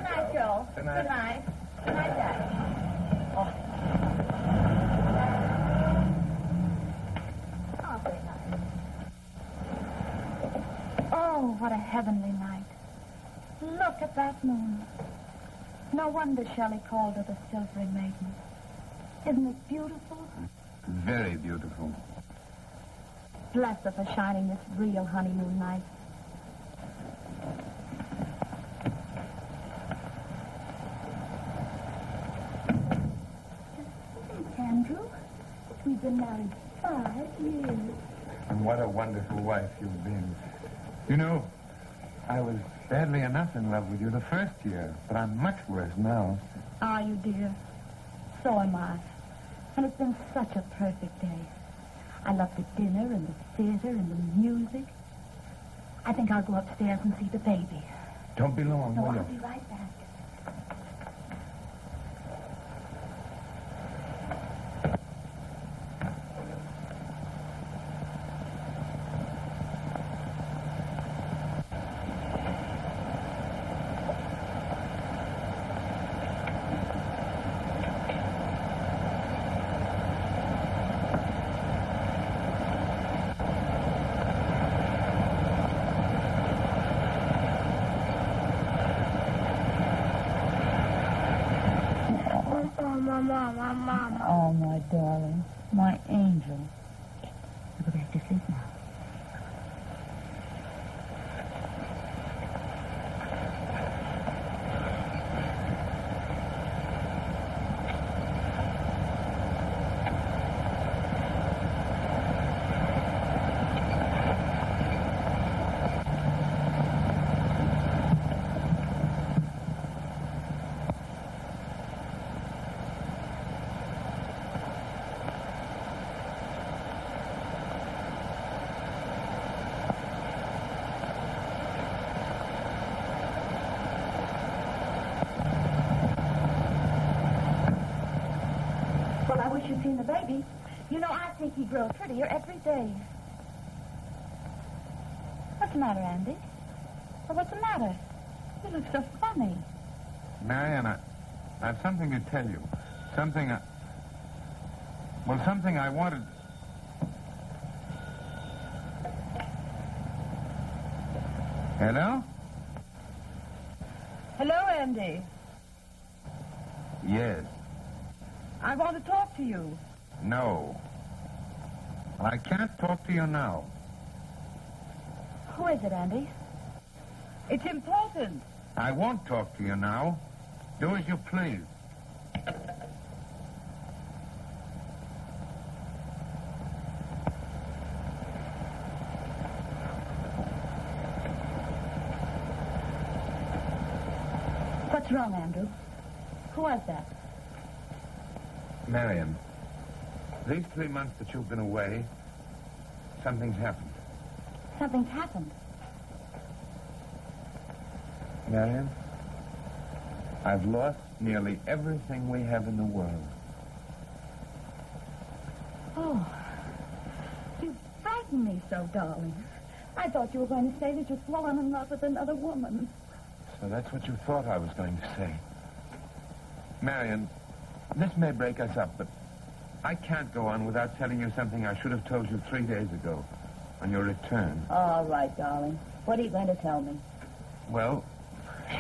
Good night, Joe. Good night. Good night. Good night, Daddy. Oh. Oh, good night. Oh, what a heavenly night. Look at that moon. No wonder Shelley called her the Silvery Maiden. Isn't it beautiful? Very beautiful. Bless her for shining this real honeymoon night. Andrew, we've been married 5 years. And what a wonderful wife you've been. You know, I was badly enough in love with you the first year, but I'm much worse now. Are you, dear? So am I. And it's been such a perfect day. I love the dinner and the theater and the music. I think I'll go upstairs and see the baby. Don't be long, No, will I'll you? be right back. Oh, my darling. My angel. You go back to sleep now. Well, I wish you'd seen the baby. You know, I think he grows prettier every day. What's the matter, Andy? Well, what's the matter? You look so funny. Marianne, I have something to tell you. Something I wanted... Hello? Hello, Andy. Yes. I want to talk to you. No. I can't talk to you now. Who is it, Andy? It's important. I won't talk to you now. Do as you please. What's wrong, Andrew? Who was that? Marion, these 3 months that you've been away, something's happened. Something's happened. Marion, I've lost nearly everything we have in the world. Oh, you frightened me so, darling. I thought you were going to say that you'd fallen in love with another woman. So that's what you thought I was going to say. Marion, this may break us up, but I can't go on without telling you something I should have told you 3 days ago on your return. All right, darling. What are you going to tell me? Well,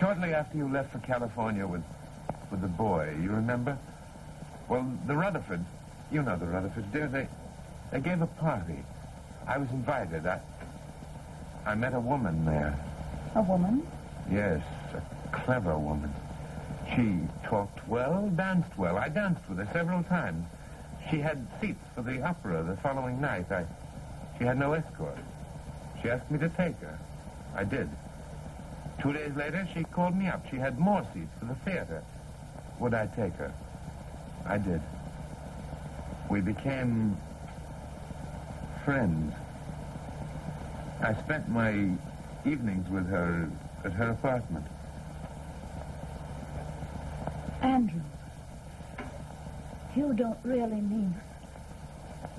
shortly after you left for California with the boy, you remember? Well, the Rutherfords, you know the Rutherfords, dear, they gave a party. I was invited. I met a woman there. A woman? Yes, a clever woman. She talked well, danced well. I danced with her several times. She had seats for the opera the following night. She had no escort. She asked me to take her. I did. 2 days later, she called me up. She had more seats for the theater. Would I take her? I did. We became friends. I spent my evenings with her at her apartment. Andrew, you don't really mean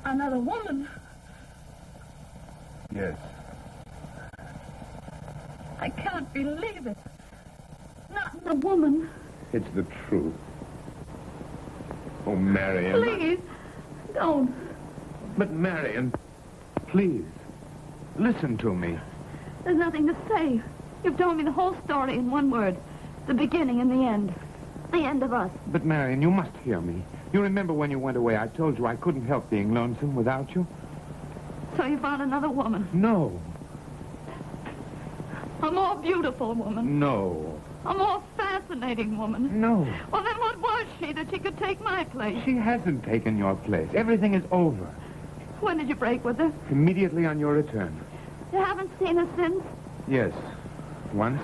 another woman. Yes. I can't believe it. Not not the woman. It's the truth. Oh, Marion. Please, don't. But, Marion, please, listen to me. There's nothing to say. You've told me the whole story in one word. The beginning and the end. The end of us. But, Marion, you must hear me. You remember when you went away, I told you I couldn't help being lonesome without you? So you found another woman. No. A more beautiful woman. No. A more fascinating woman. No. Well, then what was she that she could take my place? She hasn't taken your place. Everything is over. When did you break with her? Immediately on your return. You haven't seen her since? Yes. Once.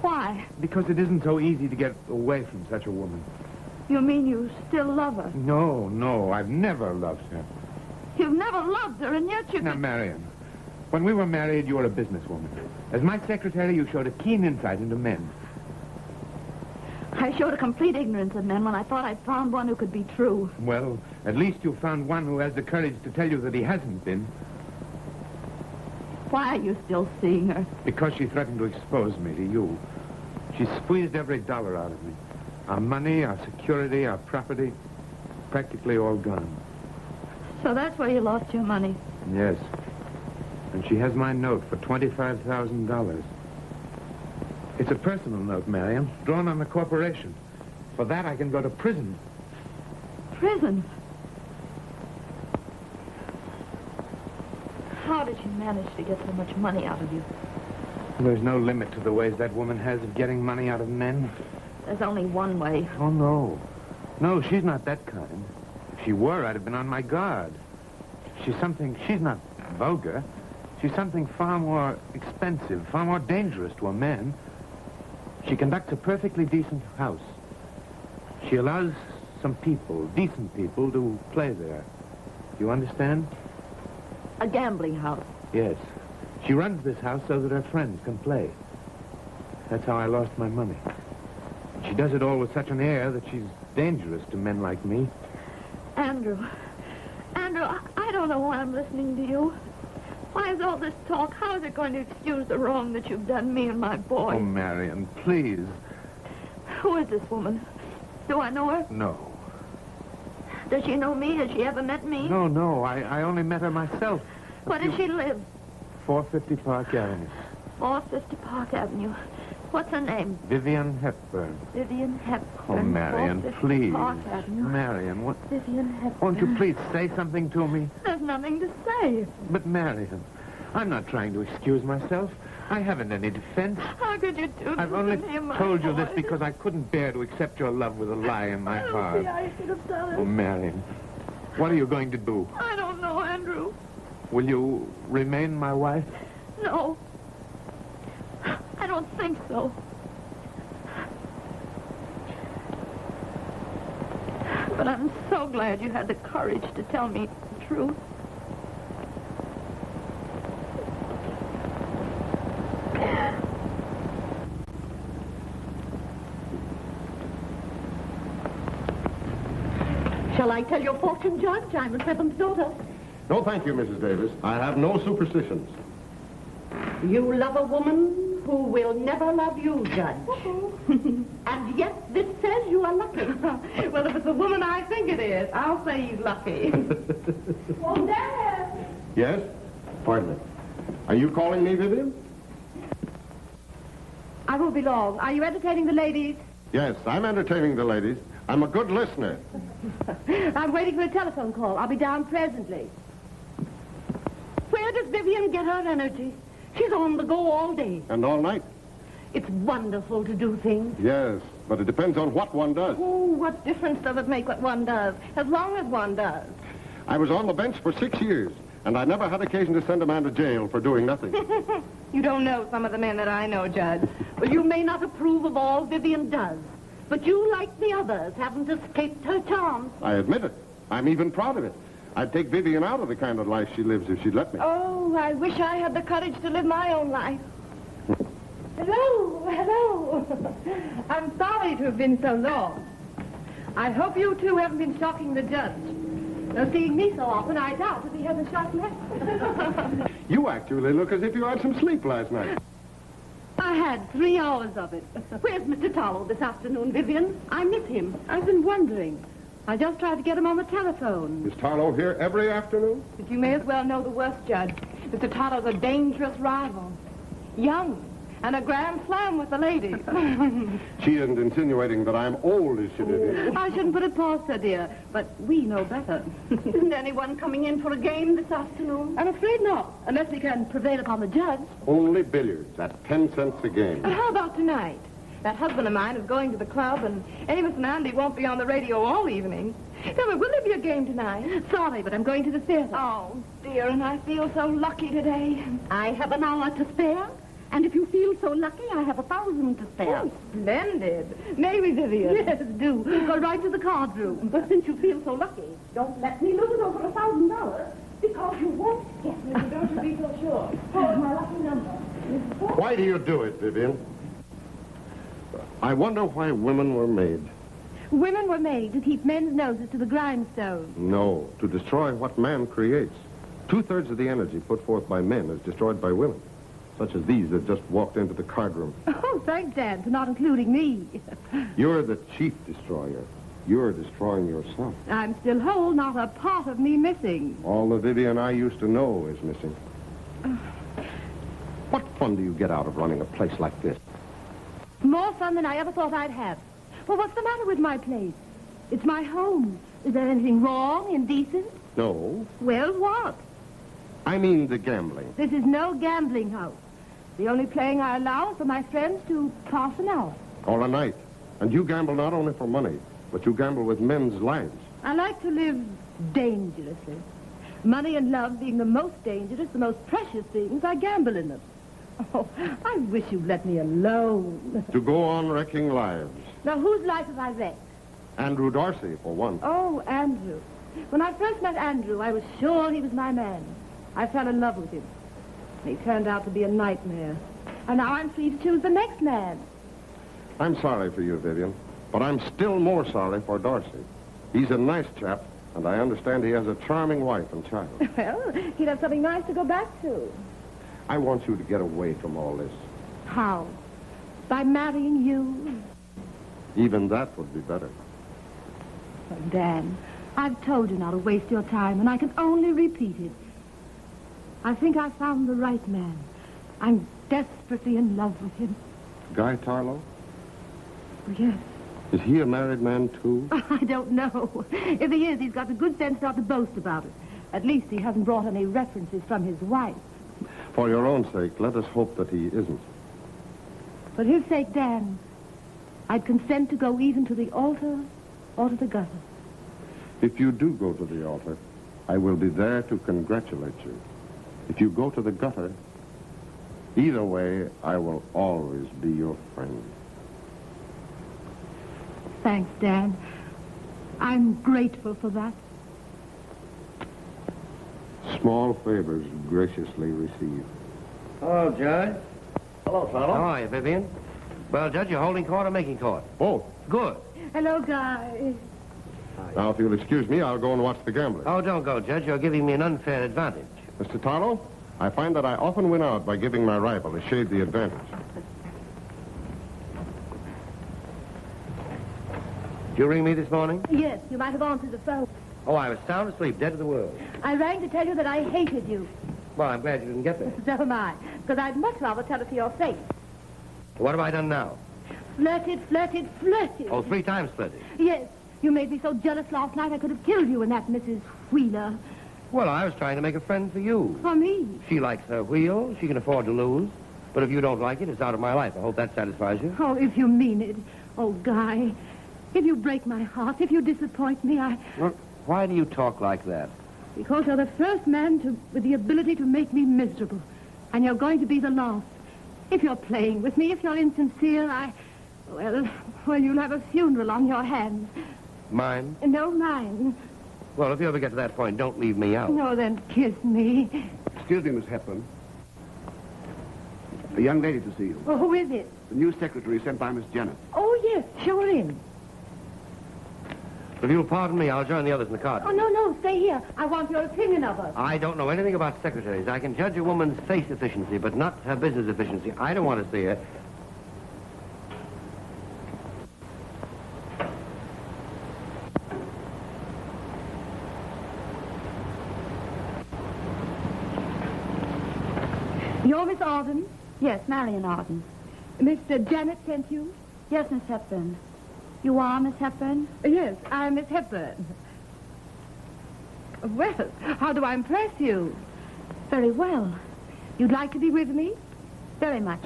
Why? Because it isn't so easy to get away from such a woman. You mean you still love her? No. I've never loved her. You've never loved her, and yet you... Now, Marion, when we were married, you were a businesswoman. As my secretary, you showed a keen insight into men. I showed a complete ignorance of men when I thought I'd found one who could be true. Well, at least you found one who has the courage to tell you that he hasn't been. Why are you still seeing her? Because she threatened to expose me to you. She squeezed every dollar out of me. Our money, our security, our property, practically all gone. So that's where you lost your money. Yes. And she has my note for $25,000. It's a personal note, Marion, drawn on the corporation. For that, I can go to prison. Prison? How did she manage to get so much money out of you? There's no limit to the ways that woman has of getting money out of men. There's only one way. Oh, no. No, she's not that kind. If she were, I'd have been on my guard. She's not vulgar. She's something far more expensive, far more dangerous to a man. She conducts a perfectly decent house. She allows some people, decent people, to play there. You understand? A gambling house. Yes. She runs this house so that her friends can play. That's how I lost my money. She does it all with such an air that she's dangerous to men like me. Andrew, I don't know why I'm listening to you. Why is all this talk? How is it going to excuse the wrong that you've done me and my boy? Oh, Marion, please. Who is this woman? Do I know her? No. Does she know me? Has she ever met me? No. I only met her myself. Where does she live? 450 Park Avenue. 450 Park Avenue. What's her name? Vivian Hepburn. Vivian Hepburn. Oh, Marion, 450 please. Park Avenue. Marion, what? Vivian Hepburn. Won't you please say something to me? There's nothing to say. But, Marion, I'm not trying to excuse myself. I haven't any defense. How could you do this I've only to me and my told you boy? this because I couldn't bear to accept your love with a lie in my heart. See, I should have done it. Oh, Marion, what are you going to do? I don't know, Andrew. Will you remain my wife? No. I don't think so. But I'm so glad you had the courage to tell me the truth. Shall I tell your fortune, Judge? I'm a seventh daughter. No, thank you, Mrs. Davis. I have no superstitions. You love a woman who will never love you, Judge. And yet this says you are lucky. Well, if it's the woman I think it is, I'll say he's lucky. Well, Dad! Yes? Pardon me. Are you calling me, Vivian? I won't be long. Are you entertaining the ladies? Yes, I'm entertaining the ladies. I'm a good listener. I'm waiting for a telephone call. I'll be down presently. Where does Vivian get her energy? She's on the go all day. And all night? It's wonderful to do things. Yes, but it depends on what one does. Oh, what difference does it make what one does? As long as one does. I was on the bench for 6 years, and I never had occasion to send a man to jail for doing nothing. You don't know some of the men that I know, Judge. Well, you may not approve of all Vivian does, but you, like the others, haven't escaped her charms. I admit it. I'm even proud of it. I'd take Vivian out of the kind of life she lives if she'd let me. Oh, I wish I had the courage to live my own life. Hello. I'm sorry to have been so long. I hope you two haven't been shocking the judge. Though seeing me so often, I doubt if he hasn't shocked me. You actually look as if you had some sleep last night. I had 3 hours of it. Where's Mr. Tarlow this afternoon, Vivian? I miss him. I've been wondering. I just tried to get him on the telephone. Is Tarlow here every afternoon? But you may as well know the worst, Judge. Mr. Tarlow's a dangerous rival. Young. And a grand slam with the ladies. She isn't insinuating that I'm old, is she, Vivian? I shouldn't put it past her, dear. But we know better. Isn't anyone coming in for a game this afternoon? I'm afraid not. Unless we can prevail upon the judge. Only billiards at 10 cents a game. But how about tonight? That husband of mine is going to the club, and Amos and Andy won't be on the radio all evening. Tell me, will there be a game tonight? Sorry, but I'm going to the theater. Oh, dear, and I feel so lucky today. I have an hour to spare. And if you feel so lucky, I have 1,000 to spare. Oh, splendid. May we, Vivian? Yes, do. Go right to the card room. But since you feel so lucky, don't let me lose over $1,000, because you won't get me. Don't you be so sure. Hold my lucky number. Why do you do it, Vivian? I wonder why women were made. Women were made to keep men's noses to the grindstone. No, to destroy what man creates. 2/3 of the energy put forth by men is destroyed by women, such as these that just walked into the card room. Oh, thanks, Dan, for not including me. You're the chief destroyer. You're destroying yourself. I'm still whole, not a part of me missing. All the Vivian I used to know is missing. What fun do you get out of running a place like this? More fun than I ever thought I'd have. Well, what's the matter with my place? It's my home. Is there anything wrong, indecent? No, Well, what? I mean the gambling. This is no gambling house. The only playing I allow is for my friends to pass an hour. Or a night. And you gamble not only for money, but you gamble with men's lives. I like to live dangerously. Money and love being the most dangerous, the most precious things, I gamble in them. Oh, I wish you'd let me alone. To go on wrecking lives. Now, whose life have I wrecked? Andrew Darcy, for one. Oh, Andrew. When I first met Andrew, I was sure he was my man. I fell in love with him. He turned out to be a nightmare. And now I'm free to choose the next man. I'm sorry for you, Vivian, but I'm still more sorry for Darcy. He's a nice chap, and I understand he has a charming wife and child. Well, he'd have something nice to go back to. I want you to get away from all this. How? By marrying you? Even that would be better. Oh, Dan, I've told you not to waste your time, and I can only repeat it. I think I found the right man. I'm desperately in love with him. Guy Tarlow? Yes. Is he a married man, too? I don't know. If he is, he's got the good sense not to boast about it. At least he hasn't brought any references from his wife. For your own sake, let us hope that he isn't. For his sake, Dan, I'd consent to go even to the altar or to the gutter. If you do go to the altar, I will be there to congratulate you. If you go to the gutter, either way, I will always be your friend. Thanks, Dan. I'm grateful for that. Small favors graciously received. Hello, Judge. Hello, fellow. How are you, Vivian? Well, Judge, you're holding court or making court? Both. Good. Hello, Guy. Now, if you'll excuse me, I'll go and watch the gambling. Oh, don't go, Judge. You're giving me an unfair advantage. Mr. Tarlow, I find that I often win out by giving my rival a shade the advantage. Did you ring me this morning? Yes, you might have answered the phone. Oh, I was sound asleep, dead to the world. I rang to tell you that I hated you. Well, I'm glad you didn't get there. So am I. Because I'd much rather tell it to your face. What have I done now? Flirted, flirted, flirted. Oh, 3 times flirted. Yes. You made me so jealous last night I could have killed you and that Mrs. Wheeler. Well, I was trying to make a friend for you. For me. She likes her wheel. She can afford to lose. But if you don't like it, it's out of my life. I hope that satisfies you. Oh, if you mean it. Oh, Guy. If you break my heart, if you disappoint me, Well, why do you talk like that? Because you're the first man with the ability to make me miserable. And you're going to be the last. If you're playing with me, if you're insincere, well, you'll have a funeral on your hands. Mine? No, mine. Well, if you ever get to that point, don't leave me out. No, then kiss me. Excuse me, Miss Hepburn. A young lady to see you. Well, who is it? The new secretary sent by Miss Jenner. Oh, yes, show her in. If you'll pardon me, I'll join the others in the card. Oh, no, stay here. I want your opinion of her. I don't know anything about secretaries. I can judge a woman's face efficiency, but not her business efficiency. I don't want to see her. You're Miss Arden? Yes, Marion Arden. Miss Janet sent you? Yes, Miss Hepburn. You are Miss Hepburn? Yes, I'm Miss Hepburn. Well, how do I impress you? Very well. You'd like to be with me? Very much.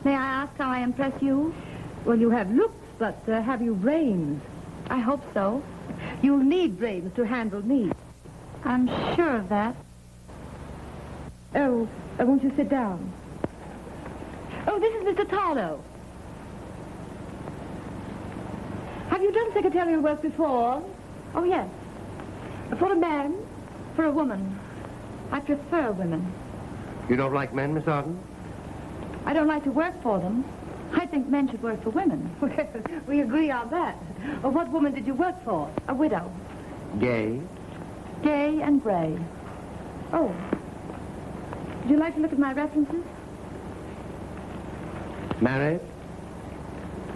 May I ask how I impress you? Well, you have looks, but have you brains? I hope so. You'll need brains to handle me. I'm sure of that. Oh, won't you sit down? Oh, this is Mr. Tarlow. Have you done secretarial work before? Oh, yes. For a man? For a woman. I prefer women. You don't like men, Miss Arden? I don't like to work for them. I think men should work for women. We agree on that. What woman did you work for? A widow. Gay? Gay and gray. Oh. Would you like to look at my references? Married?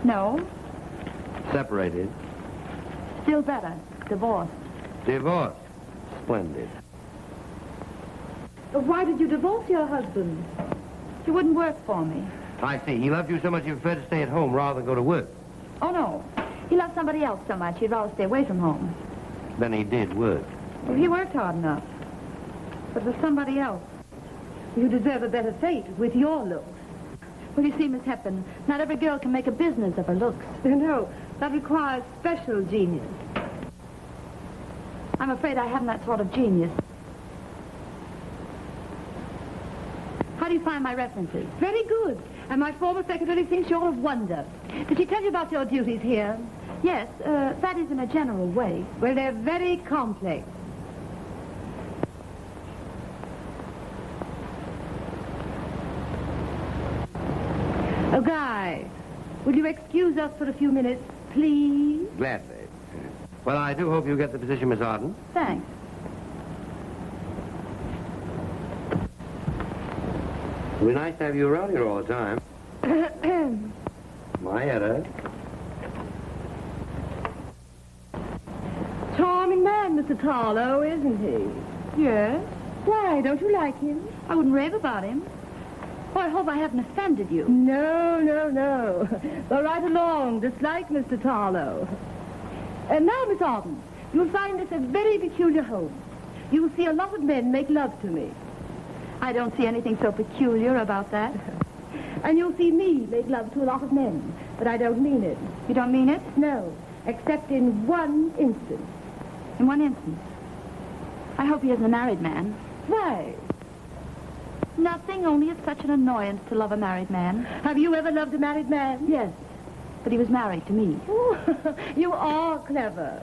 No. Separated? Still better. Divorced. Divorced? Splendid. Why did you divorce your husband? He wouldn't work for me. I see. He loved you so much you preferred to stay at home rather than go to work. Oh, no. He loved somebody else so much he'd rather stay away from home. Then he did work. Well, he worked hard enough. But for somebody else. You deserve a better fate with your looks. Well, you see, Miss Hepburn, not every girl can make a business of her looks. No, that requires special genius. I'm afraid I haven't that sort of genius. How do you find my references? Very good. And my former secretary thinks you're a wonder. Did she tell you about your duties here? Yes, that is in a general way. Well, they're very complex. Oh, Guy, will you excuse us for a few minutes, please? Gladly. Well, I do hope you get the position, Miss Arden. Thanks. It'll be nice to have you around here all the time. My Etta. Charming man, Mr. Tarlow, isn't he? Yes? Why, don't you like him? I wouldn't rave about him. Oh, I hope I haven't offended you. No, no, no. Go right along, just like Mr. Tarlow. And now, Miss Arden, you'll find this a very peculiar home. You'll see a lot of men make love to me. I don't see anything so peculiar about that. And you'll see me make love to a lot of men, but I don't mean it. You don't mean it? No, except in one instance. In one instance. I hope he isn't a married man. Why? Nothing, only it's such an annoyance to love a married man. Have you ever loved a married man? Yes, but he was married to me. Oh, you are clever.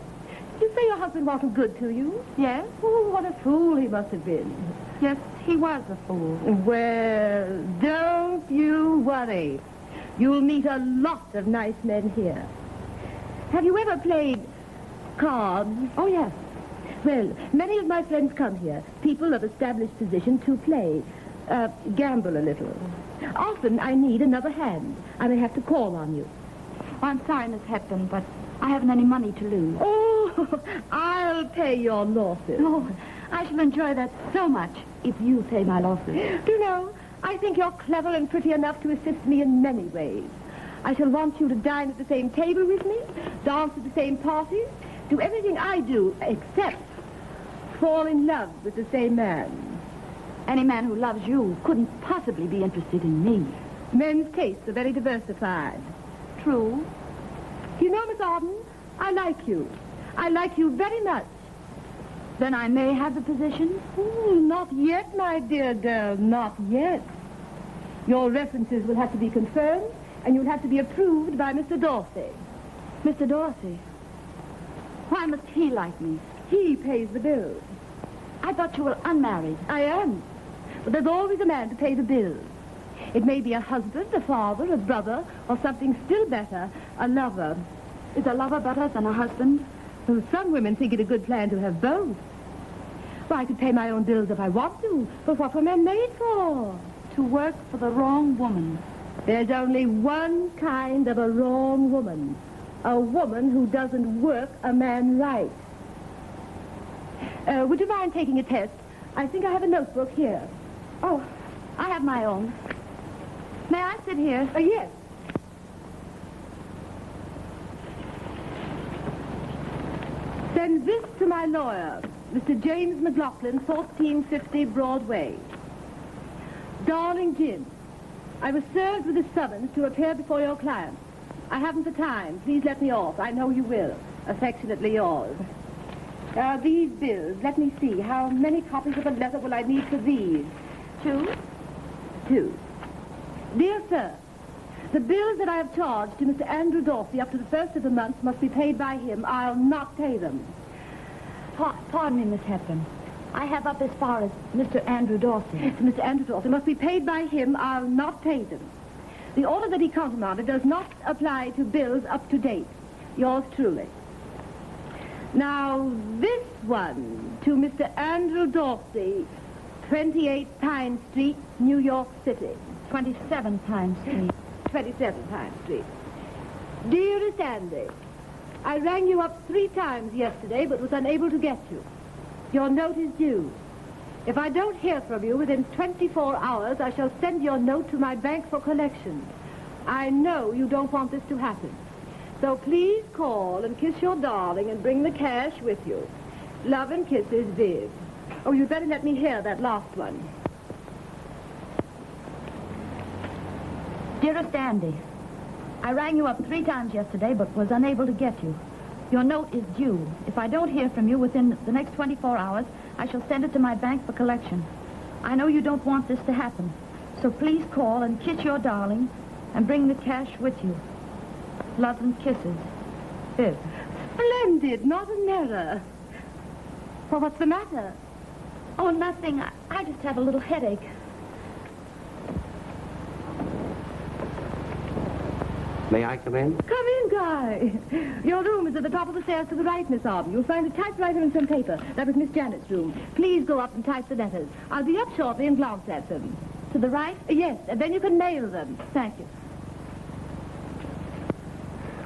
Did you say your husband wasn't good to you? Yes? Oh, what a fool he must have been. Yes, he was a fool. Well, don't you worry. You'll meet a lot of nice men here. Have you ever played cards? Oh, yes. Well, many of my friends come here, people of established position, to play, gamble a little. Often I need another hand. I may have to call on you. Oh, I'm sorry, Miss Hepburn, but I haven't any money to lose. Oh, I'll pay your losses. Oh, I shall enjoy that so much if you pay my losses. Do you know, I think you're clever and pretty enough to assist me in many ways. I shall want you to dine at the same table with me, dance at the same parties, do everything I do except fall in love with the same man. Any man who loves you couldn't possibly be interested in me. Men's tastes are very diversified. True. You know, Miss Arden, I like you. I like you very much. Then I may have the position? Not yet, my dear girl, not yet. Your references will have to be confirmed, and you'll have to be approved by Mr. Dorsey. Mr. Dorsey? Why must he like me? He pays the bills. I thought you were unmarried. I am. But there's always a man to pay the bills. It may be a husband, a father, a brother, or something still better, a lover. Is a lover better than a husband? Well, some women think it a good plan to have both. Well, I could pay my own bills if I want to, but what were men made for? To work for the wrong woman. There's only one kind of a wrong woman. A woman who doesn't work a man right. Would you mind taking a test? I think I have a notebook here. Oh, I have my own. May I sit here? Yes. Send this to my lawyer, Mr. James McLaughlin, 1450 Broadway. Darling Jim, I was served with a summons to appear before your client. I haven't the time. Please let me off. I know you will. Affectionately yours. These bills. Let me see. How many copies of the letter will I need for these? 2. 2. Dear sir, the bills that I have charged to Mr. Andrew Dorsey up to the 1st of the month must be paid by him. I'll not pay them. Pardon me, Miss Hepburn. I have up as far as Mr. Andrew Dorsey. Mr. Andrew Dorsey must be paid by him. I'll not pay them. The order that he countermanded does not apply to bills up to date. Yours truly. Now, this one to Mr. Andrew Dorsey, 28 Pine Street, New York City. 27 Pine Street. 27 Pine Street. Dearest Andy, I rang you up 3 times yesterday, but was unable to get you. Your note is due. If I don't hear from you within 24 hours, I shall send your note to my bank for collection. I know you don't want this to happen. So please call and kiss your darling and bring the cash with you. Love and kisses, Viv. Oh, you'd better let me hear that last one. Dearest Andy, I rang you up 3 times yesterday, but was unable to get you. Your note is due. If I don't hear from you within the next 24 hours, I shall send it to my bank for collection. I know you don't want this to happen, so please call and kiss your darling and bring the cash with you. Love and kisses. Viv. Splendid, not an error. Well, what's the matter? Oh, nothing. I just have a little headache. May I come in? Come in, Guy. Your room is at the top of the stairs to the right, Miss Arden. You'll find a typewriter and some paper. That was Miss Janet's room. Please go up and type the letters. I'll be up shortly and glance at them. To the right? Yes, and then you can mail them. Thank you.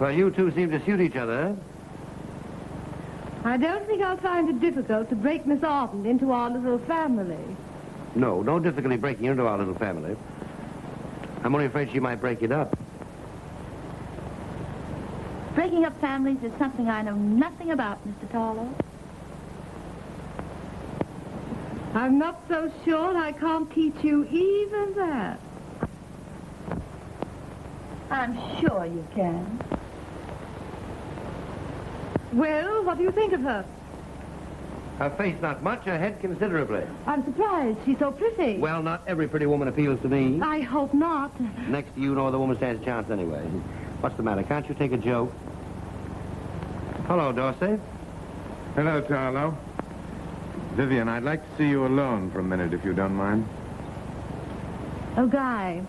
Well, you two seem to suit each other. I don't think I'll find it difficult to break Miss Arden into our little family. No difficulty breaking into our little family. I'm only afraid she might break it up. Breaking up families is something I know nothing about, Mr. Tarlow. I'm not so sure I can't teach you even that. I'm sure you can. Well, what do you think of her? Her face not much, her head considerably. I'm surprised. She's so pretty. Well, not every pretty woman appeals to me. I hope not. Next to you, no other woman stands a chance anyway. What's the matter? Can't you take a joke? Hello, Dorsey. Hello, Tarlow. Vivian, I'd like to see you alone for a minute, if you don't mind. Oh, Guy,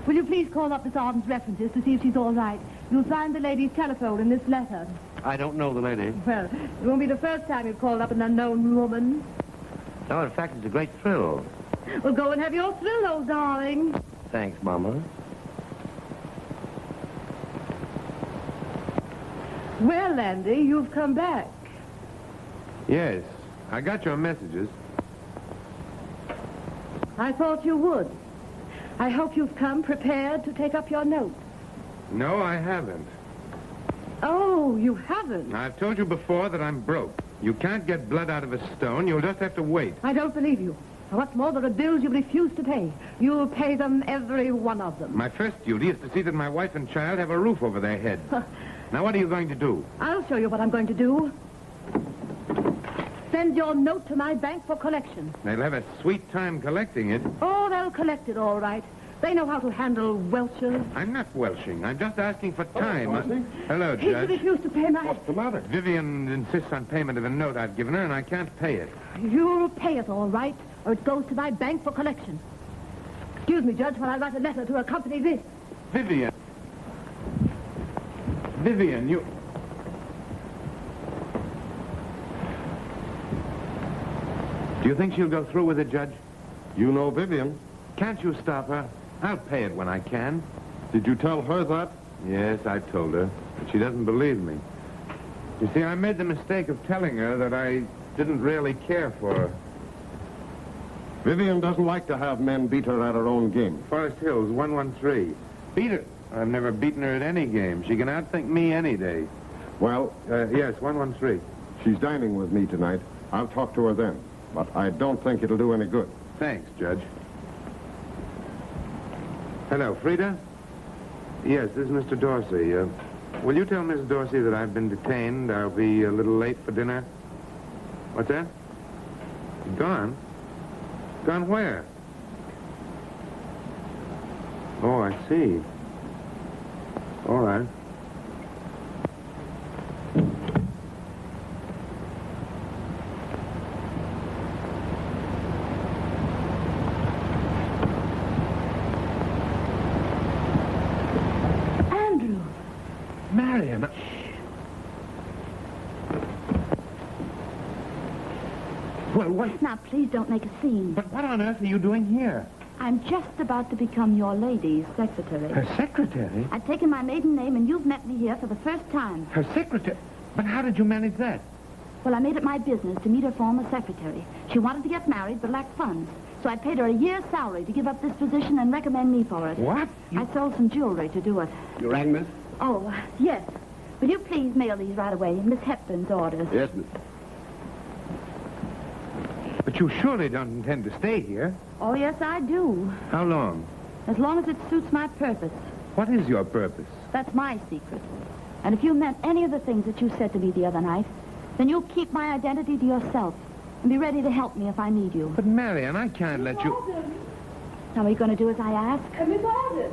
will you please call up Miss Arden's references to see if she's all right? You'll find the lady's telephone in this letter. I don't know the lady. Well, it won't be the first time you've called up an unknown woman. No, in fact, it's a great thrill. Well, go and have your thrill, old darling. Thanks, Mama. Well, Andy, you've come back. Yes, I got your messages. I thought you would. I hope you've come prepared to take up your note. No, I haven't. Oh, you haven't? I've told you before that I'm broke. You can't get blood out of a stone. You'll just have to wait. I don't believe you. What's more, there are bills you refuse to pay. You'll pay them, every one of them. My first duty is to see that my wife and child have a roof over their heads. Now, what are you going to do? I'll show you what I'm going to do. Send your note to my bank for collection. They'll have a sweet time collecting it. Oh, they'll collect it all right. They know how to handle welchers. I'm not welshing. I'm just asking for time. Hello, He Judge. refused to pay my... What's the matter? Vivian insists on payment of a note I've given her, and I can't pay it. You'll pay it all right, or it goes to my bank for collection. Excuse me, Judge, while I write a letter to accompany this. Vivian. Vivian, you... Do you think she'll go through with it, Judge? You know Vivian. Can't you stop her? I'll pay it when I can. Did you tell her that? Yes, I told her, but she doesn't believe me. You see, I made the mistake of telling her that I didn't really care for her. Vivian doesn't like to have men beat her at her own game. Forest Hills, 113. Beat her? I've never beaten her at any game. She can outthink me any day. Well, Yes, 113. she's dining with me tonight. I'll talk to her then. But I don't think it'll do any good. Thanks, Judge. Hello, Frida? Yes, this is Mr. Dorsey. Will you tell Miss Dorsey that I've been detained? I'll be a little late for dinner. What's that? Gone? Gone where? Oh, I see. All right. Andrew. Marion. Well, what? Now, please don't make a scene. But what on earth are you doing here? I'm just about to become your lady's secretary. Her secretary? I've taken my maiden name, and you've met me here for the first time. Her secretary? But how did you manage that? Well, I made it my business to meet her former secretary. She wanted to get married, but lacked funds. So I paid her a year's salary to give up this position and recommend me for it. What? I sold some jewelry to do it. You rang, miss? Oh, yes. Will you please mail these right away? Miss Hepburn's orders. Yes, miss. But you surely don't intend to stay here. Oh, yes, I do. How long? As long as it suits my purpose. What is your purpose? That's my secret. And if you meant any of the things that you said to me the other night, then you'll keep my identity to yourself and be ready to help me if I need you. But, Marion, I can't let you... Now, are you going to do as I ask? Miss Alden.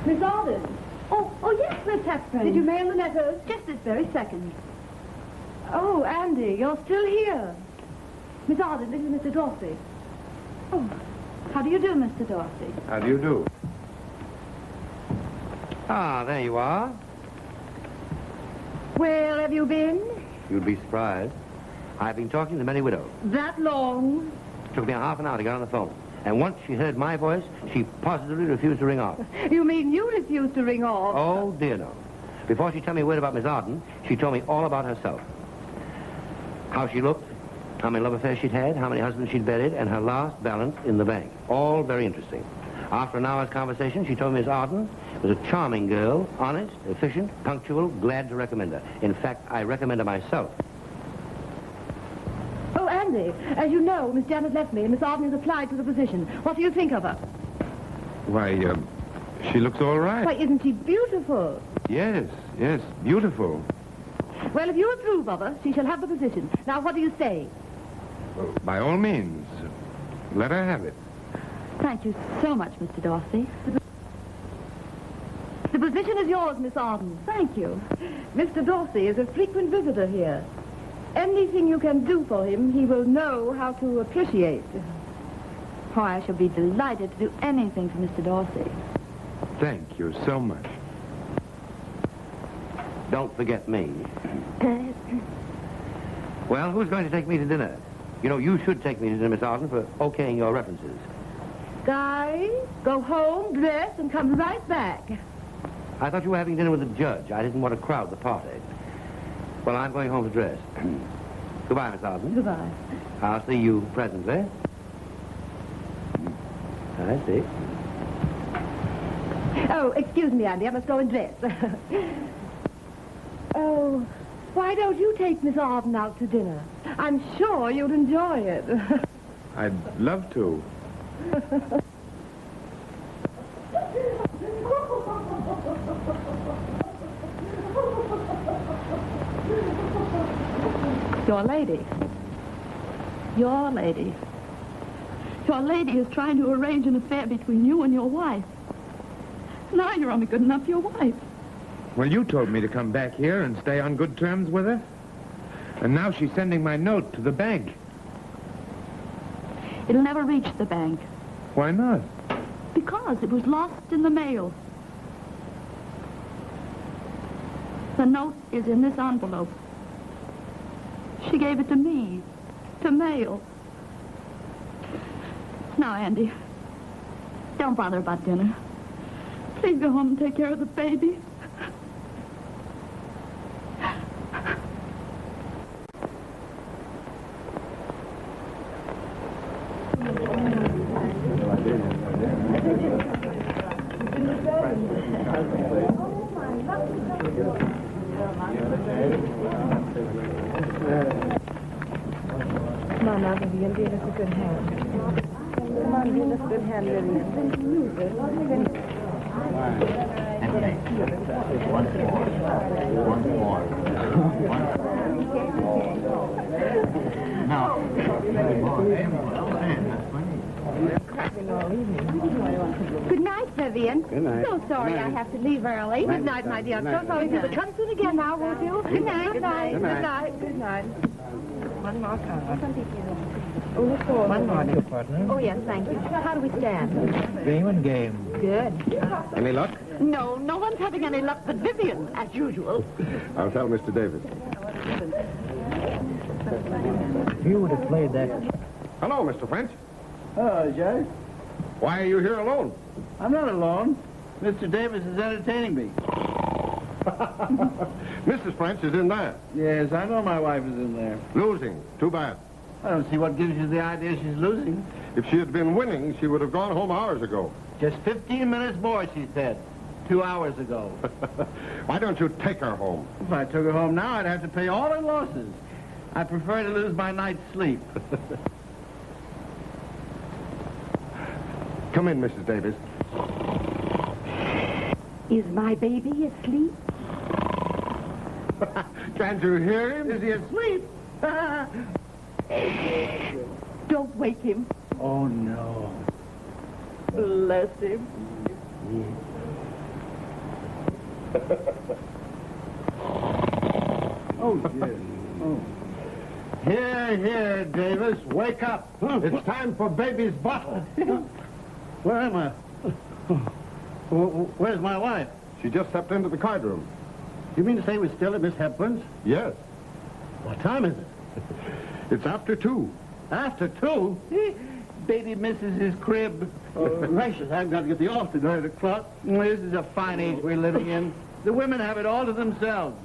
Miss Alden. Oh, yes, Miss Hepburn. Did you mail the letters? Just this very second. Oh, Andy, you're still here. Miss Alden, this is Mr. Dorsey. Oh, how do you do, Mr. Dorsey? How do you do? Ah, there you are. Where have you been? You'd be surprised. I've been talking to many widows. That long? Took me a half an hour to get on the phone. And once she heard my voice, she positively refused to ring off. You mean you refused to ring off? Oh, dear no. Before she told me a word about Miss Arden, she told me all about herself. How she looked, how many love affairs she'd had, how many husbands she'd buried, and her last balance in the bank. All very interesting. After an hour's conversation, she told me Miss Arden was a charming girl, honest, efficient, punctual, glad to recommend her. In fact, I recommend her myself. Oh, Andy, as you know, Miss Janet left me and Miss Arden has applied for the position. What do you think of her? Why, she looks all right. Why, isn't she beautiful? Yes, beautiful. Well, if you approve of her, she shall have the position. Now, what do you say? By all means, let her have it. Thank you so much, Mr. Dorsey. The position is yours, Miss Arden. Thank you. Mr. Dorsey is a frequent visitor here. Anything you can do for him, he will know how to appreciate. Oh, I shall be delighted to do anything for Mr. Dorsey. Thank you so much. Don't forget me. Well, who's going to take me to dinner? You know, you should take me to dinner, Miss Arden, for okaying your references. Guy, go home, dress, and come right back. I thought you were having dinner with the judge. I didn't want to crowd the party. Well, I'm going home to dress. Goodbye, Miss Arden. Goodbye. I'll see you presently. I see. Oh, excuse me, Andy. I must go and dress. Oh, why don't you take Miss Arden out to dinner? I'm sure you'd enjoy it. I'd love to. Your lady. Your lady. Your lady is trying to arrange an affair between you and your wife. Now you're only good enough for your wife. Well, you told me to come back here and stay on good terms with her. And now she's sending my note to the bank. It'll never reach the bank. Why not? Because it was lost in the mail. The note is in this envelope. She gave it to me, to mail. Now, Andy, don't bother about dinner. Please go home and take care of the baby. Come on now, Vivian, give us a good hand. Come on, give us a good hand, Vivian. Once more. Now. Good night, Vivian. Good night. So sorry I have to leave early. Good night, my dear. I'm so sorry to come soon again now, won't you? Good night. Good night. Good Good night. night. Good night. One more card. One more. Partner. Oh, yes, thank you. How do we stand? Game and game. Good. Any luck? No, no one's having any luck but Vivian, as usual. I'll tell Mr. Davis. If you would have played that... Hello, Mr. French. Oh, Judge. Why are you here alone? I'm not alone. Mr. Davis is entertaining me. Mrs. French is in there. Yes, I know my wife is in there. Losing. Too bad. I don't see what gives you the idea she's losing. If she had been winning, she would have gone home hours ago. Just 15 minutes more, she said. 2 hours ago. Why don't you take her home? If I took her home now, I'd have to pay all her losses. I prefer to lose my night's sleep. Come in, Mrs. Davis. Is my baby asleep? Can't you hear him? Is he asleep? Don't wake him. Oh, no. Bless him. Oh, dear. Oh. Here, here, Davis. Wake up. It's time for baby's bottle. Where am I? Where's my wife? She just stepped into the card room. You mean to say we're still at Miss Hepburn's? Yes. What time is it? It's after 2. After 2? Baby misses his crib. Gracious, I've got to get the altar going at o'clock. This is a fine age we're living in. The women have it all to themselves.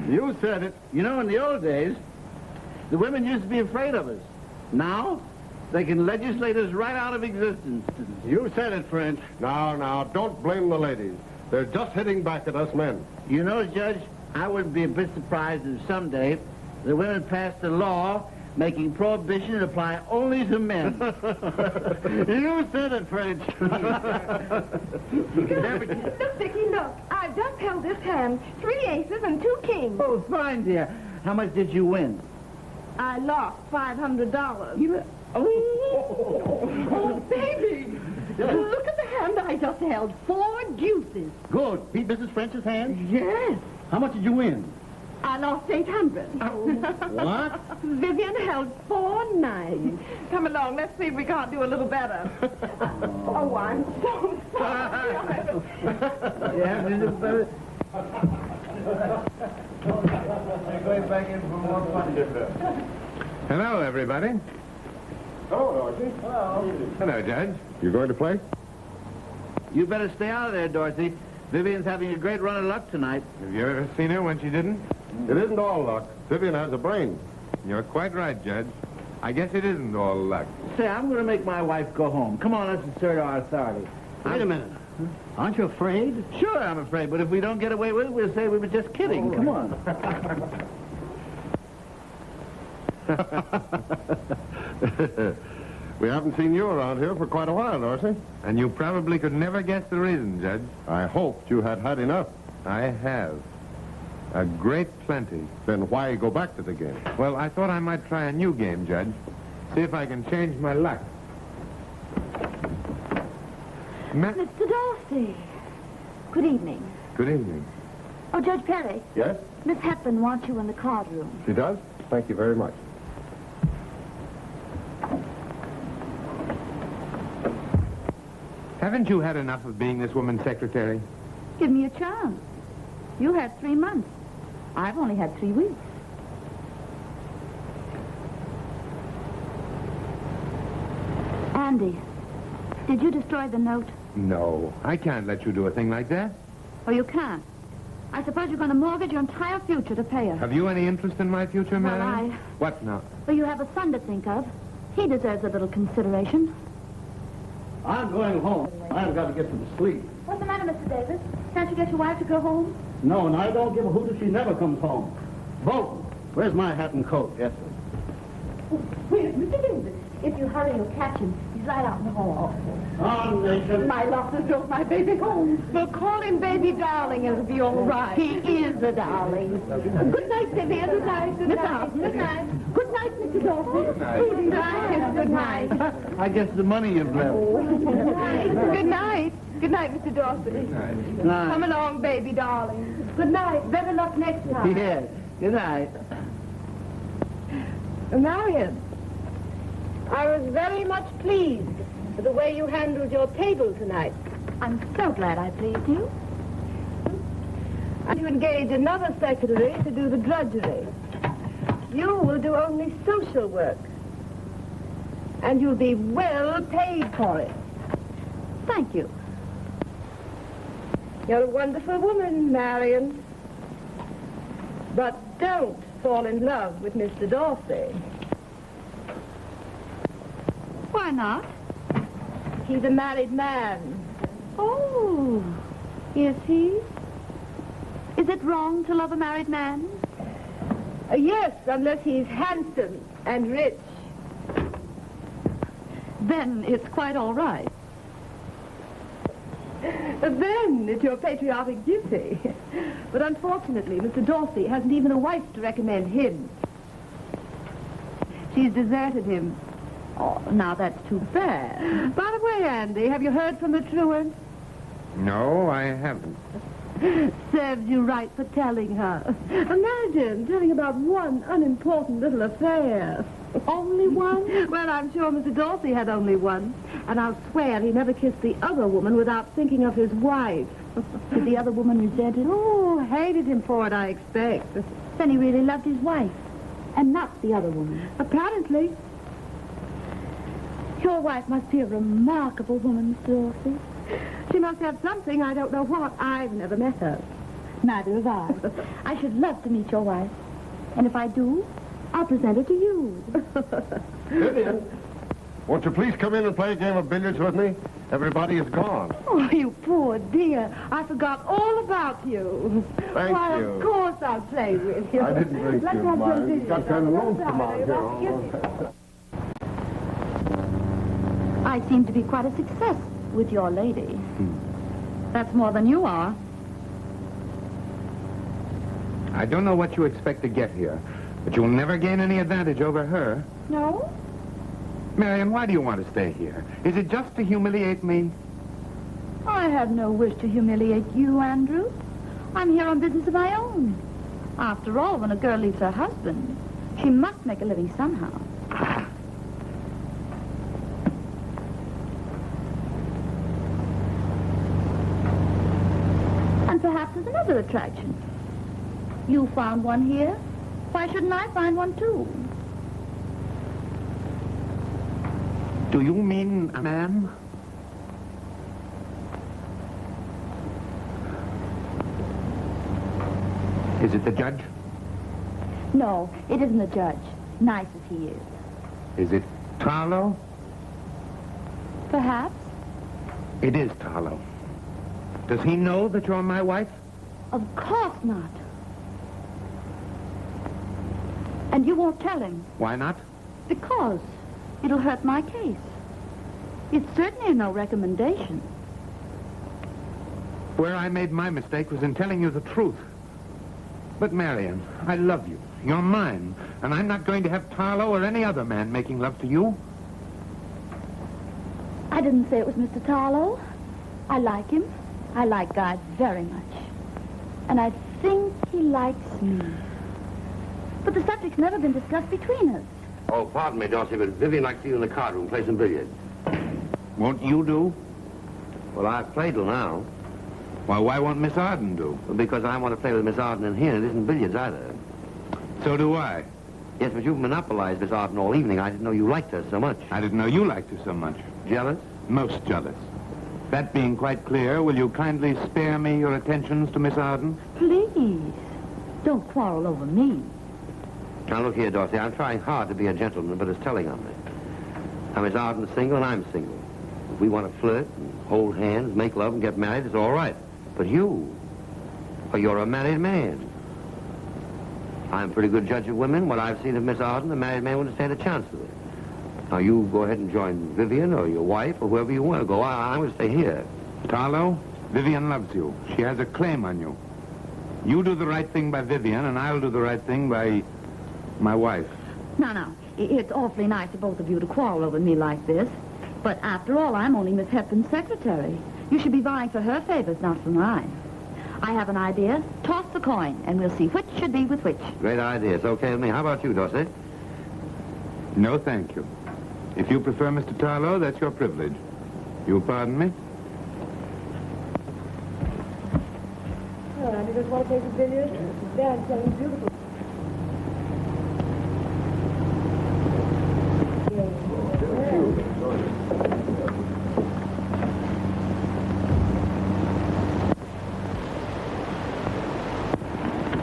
You said it. You know, in the old days, the women used to be afraid of us. Now, they can legislate us right out of existence. You said it, French. Now, don't blame the ladies. They're just hitting back at us men. You know, Judge, I wouldn't be a bit surprised if someday the women passed a law making prohibition apply only to men. You said it, French. Look, Vicky, look. I've just held this hand. 3 aces and 2 kings. Oh, fine, dear. How much did you win? I lost $500. Oh, baby! Look at the hand I just held. 4 deuces. Good. Beat Mrs. French's hand? Yes. How much did you win? I lost 800. What? Vivian held 4 nines. Come along. Let's see if we can't do a little better. Oh, I'm so sorry. Yeah, this is better. They're going back in for more fun. Hello, everybody. Hello, Dorothy. Hello, Judge. You going to play? You better stay out of there, Dorothy. Vivian's having a great run of luck tonight. Have you ever seen her when she didn't? It isn't all luck. Vivian has a brain. You're quite right, Judge. I guess it isn't all luck. Say, I'm going to make my wife go home. Come on, let's assert our authority. Wait a minute. Aren't you afraid? Sure, I'm afraid, but if we don't get away with it, we'll say we were just kidding. Come on. We haven't seen you around here for quite a while, Dorsey. And you probably could never guess the reason, Judge. I hoped you had had enough. I have. A great plenty. Then why go back to the game? Well, I thought I might try a new game, Judge. See if I can change my luck. Mr. Darcy. Good evening. Good evening. Oh, Judge Perry, Yes? Miss Hepburn wants you in the card room. She does? Thank you very much. Haven't you had enough of being this woman's secretary? Give me a chance. You had 3 months. I've only had 3 weeks. Andy, did you destroy the note? No, I can't let you do a thing like that. Oh, you can't. I suppose you're going to mortgage your entire future to pay her. Have you any interest in my future, Well, Marion? What now? Well, you have a son to think of. He deserves a little consideration. I'm going home. I've got to get some sleep. What's the matter, Mr. Davis? Can't you get your wife to go home? No, and I don't give a hoot if she never comes home. Bolton, where's my hat and coat? Yes, sir. Where's Mr. Davis? If you hurry, you'll catch him. He's right out in the hall. On, nation. My losses drove my baby home. Well, call him baby darling. It'll be all right. He is a darling. Good night, Sylvia. Good night. Good night. Good night. Good night, Mr. Dawson. Good night. Good night. I guess the money you've left. Good night. Good night, Mr. Dawson. Good night. Come along, baby darling. Good night. Better luck next time. Yes. Good night. Marion, I was very much pleased with the way you handled your table tonight. I'm so glad I pleased you. And you engage another secretary to do the drudgery. You will do only social work. And you'll be well paid for it. Thank you. You're a wonderful woman, Marion. But don't fall in love with Mr. Dorsey. Why not? He's a married man. Oh, is he? Is it wrong to love a married man? Yes, unless he's handsome and rich. Then it's quite all right. Then it's your patriotic duty. But unfortunately, Mr. Dorsey hasn't even a wife to recommend him. She's deserted him. Oh, now that's too bad. By the way, Andy, have you heard from the truant? No, I haven't. Serves you right for telling her. Imagine telling about one unimportant little affair. Only one? Well, I'm sure Mr. Dorsey had only one. And I'll swear he never kissed the other woman without thinking of his wife. Did the other woman resent it? Oh, hated him for it, I expect. Then he really loved his wife, and not the other woman. Apparently. Your wife must be a remarkable woman, Mr. Dorsey. She must have something, I don't know what. I've never met her. Neither have I. I should love to meet your wife. And if I do, I'll present her to you. Vivian, won't you please come in and play a game of billiards with me? Everybody is gone. Oh, you poor dear. I forgot all about you. Thank Why, you. of course I'll play with you. I didn't think Let's you'd have some mind. billiards. Got kind of lonesome I'm out sorry here. about you. I seem to be quite a success with your lady. That's more than you are. I don't know what you expect to get here, but you'll never gain any advantage over her. No? Marion, why do you want to stay here? Is it just to humiliate me? I have no wish to humiliate you, Andrew. I'm here on business of my own. After all, when a girl leaves her husband, she must make a living somehow. And perhaps there's another attraction. You found one here. Why shouldn't I find one, too? Do you mean a man? Is it the judge? No, it isn't the judge, nice as he is. Is it Tarlo? Perhaps. It is Tarlo. Does he know that you're my wife? Of course not. And you won't tell him. Why not? Because it'll hurt my case. It's certainly no recommendation. Where I made my mistake was in telling you the truth. But, Marion, I love you. You're mine. And I'm not going to have Tarlo or any other man making love to you. I didn't say it was Mr. Tarlo. I like him. I like God very much. And I think he likes me. But the subject's never been discussed between us. Oh, pardon me, Dorsey, but Vivian likes you in the card room, play some billiards. Won't you do? Well, I've played till now. Well, why won't Miss Arden do? Well, because I want to play with Miss Arden in here. It isn't billiards either. So do I. Yes, but you've monopolized Miss Arden all evening. I didn't know you liked her so much. I didn't know you liked her so much. Jealous? Most jealous. That being quite clear, will you kindly spare me your attentions to Miss Arden? Please, don't quarrel over me. Now, look here, Dorsey. I'm trying hard to be a gentleman, but it's telling on me. Now, Miss Arden's single and I'm single. If we want to flirt, and hold hands, make love, and get married, it's all right. But you, well, you're a married man. I'm a pretty good judge of women. What I've seen of Miss Arden, the married man wouldn't stand a chance with her. Now, you go ahead and join Vivian or your wife or whoever you want to go. I'm going to stay here. Tarlo, Vivian loves you. She has a claim on you. You do the right thing by Vivian, and I'll do the right thing by my wife. No. It's awfully nice of both of you to quarrel over me like this. But after all, I'm only Miss Hepburn's secretary. You should be vying for her favors, not for mine. I have an idea. Toss the coin, and we'll see which should be with which. Great idea. It's okay with me. How about you, Dorsey? No, thank you. If you prefer Mr. Tarlo, that's your privilege. You pardon me? Well, I just want to take a billiard. Dad's selling beautiful.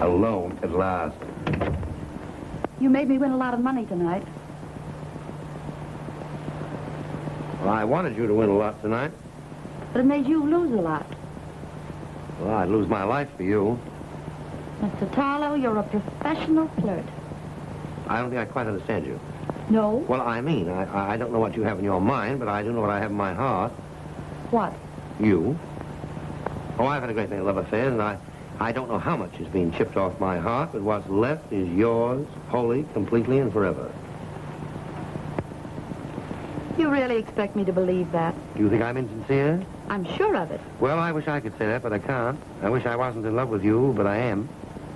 Alone at last. You made me win a lot of money tonight. Well, I wanted you to win a lot tonight. But it made you lose a lot. Well, I'd lose my life for you. Mr. Tarlo, you're a professional flirt. I don't think I quite understand you. No? Well, I mean, I don't know what you have in your mind, but I do know what I have in my heart. What? You. Oh, I've had a great many love affairs, and I don't know how much is being chipped off my heart, but what's left is yours, wholly, completely, and forever. You really expect me to believe that? Do you think I'm insincere? I'm sure of it. Well, I wish I could say that, but I can't. I wish I wasn't in love with you, but I am.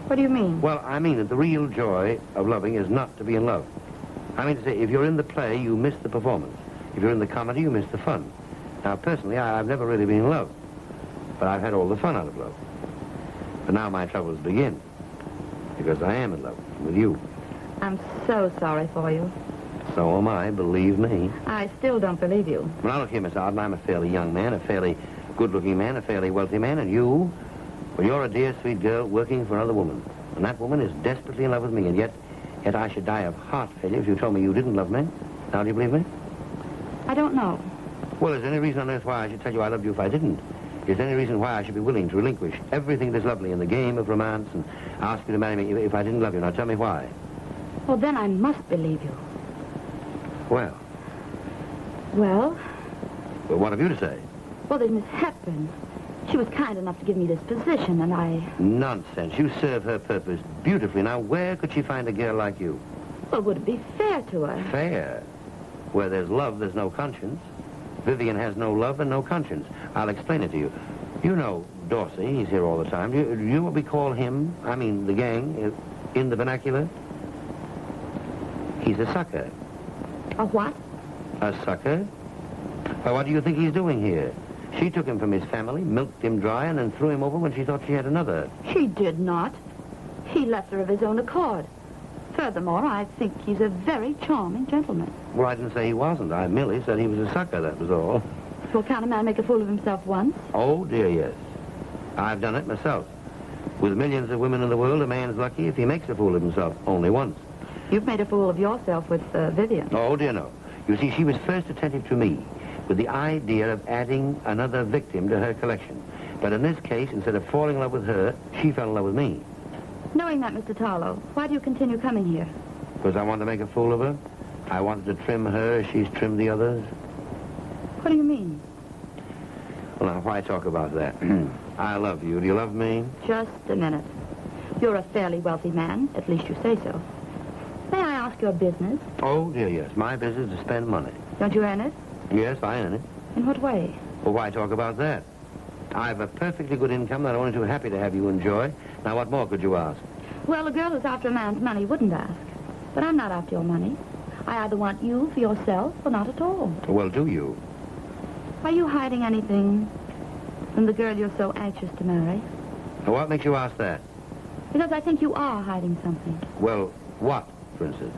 What do you mean? Well, I mean that the real joy of loving is not to be in love. I mean to say, if you're in the play, you miss the performance. If you're in the comedy, you miss the fun. Now, personally, I've never really been in love, but I've had all the fun out of love. But now my troubles begin, because I am in love with you. I'm so sorry for you. So am I, believe me. I still don't believe you. Well, now look here, Miss Arden, I'm a fairly young man, a fairly good-looking man, a fairly wealthy man, and you, well, you're a dear, sweet girl working for another woman. And that woman is desperately in love with me, and yet I should die of heart failure if you told me you didn't love me. Now, do you believe me? I don't know. Well, is there any reason on earth why I should tell you I loved you if I didn't? Is there any reason why I should be willing to relinquish everything that's lovely in the game of romance and ask you to marry me if I didn't love you? Now, tell me why. Well, then I must believe you. Well, Well, what have you to say? well, there's Miss Hepburn. She was kind enough to give me this position, and I... Nonsense. You serve her purpose beautifully. Now, where could she find a girl like you? Well, would it be fair to her? Fair. Where there's love, there's no conscience. Vivian has no love and no conscience. I'll explain it to you. You know Dorsey, he's here all the time. Do you know what we call him, I mean the gang, in the vernacular? He's a sucker. A what? A sucker? Well, what do you think he's doing here? She took him from his family, milked him dry, and then threw him over when she thought she had another. She did not. He left her of his own accord. Furthermore, I think he's a very charming gentleman. Well, I didn't say he wasn't. I merely said he was a sucker, that was all. Well, can't a man make a fool of himself once? Oh, dear, yes. I've done it myself. With millions of women in the world, a man's lucky if he makes a fool of himself only once. You've made a fool of yourself with Vivian. Oh, dear, no. You see, she was first attentive to me with the idea of adding another victim to her collection. But in this case, instead of falling in love with her, she fell in love with me. Knowing that, Mr. Tarlo, why do you continue coming here? Because I wanted to make a fool of her. I wanted to trim her as she's trimmed the others. What do you mean? Well, now, why talk about that? I love you. Do you love me? Just a minute. You're a fairly wealthy man. At least you say so. May I ask your business? Oh, dear, yes. My business is to spend money. Don't you earn it? Yes, I earn it. In what way? Well, why talk about that? I've a perfectly good income that I'm only too happy to have you enjoy. Now, what more could you ask? Well, a girl who's after a man's money wouldn't ask. But I'm not after your money. I either want you for yourself or not at all. Well, do you? Are you hiding anything from the girl you're so anxious to marry? Now, what makes you ask that? Because I think you are hiding something. Well, what, for instance?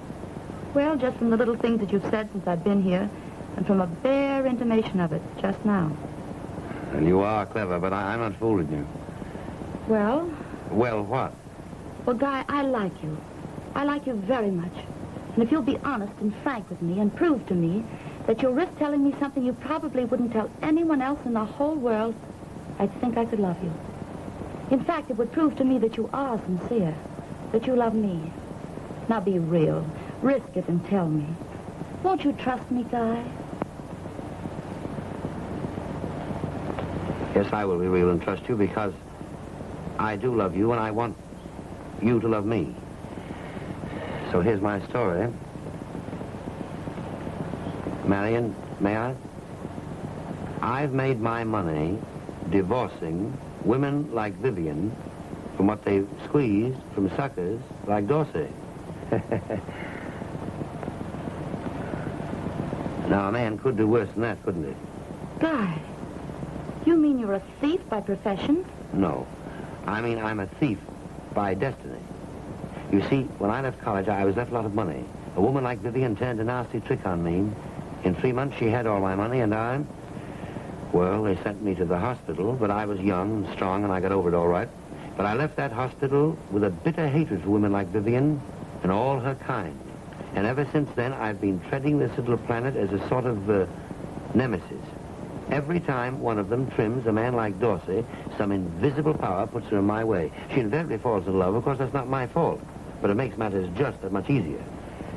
Well, just from the little things that you've said since I've been here, and from a bare intimation of it just now. And you are clever, but I'm not fooling you. Well? Well, what? Well, Guy, I like you. I like you very much. And if you'll be honest and frank with me and prove to me that you'll risk telling me something you probably wouldn't tell anyone else in the whole world, I'd think I could love you. In fact, it would prove to me that you are sincere, that you love me. Now be real. Risk it and tell me. Won't you trust me, Guy? Yes, I will be real and trust you because I do love you and I want you to love me. So here's my story. Marion, may I? I've made my money divorcing women like Vivian from what they've squeezed from suckers like Dorsey. Now, a man could do worse than that, couldn't he? Guy, you mean you're a thief by profession? No. I mean, I'm a thief by destiny. You see, when I left college, I was left a lot of money. A woman like Vivian turned a nasty trick on me. In 3 months, she had all my money, and well, they sent me to the hospital, but I was young and strong, and I got over it all right. But I left that hospital with a bitter hatred for women like Vivian and all her kind. And ever since then, I've been treading this little planet as a sort of nemesis. Every time one of them trims a man like Dorsey, some invisible power puts her in my way. She invariably falls in love. Of course, that's not my fault, but it makes matters just that much easier.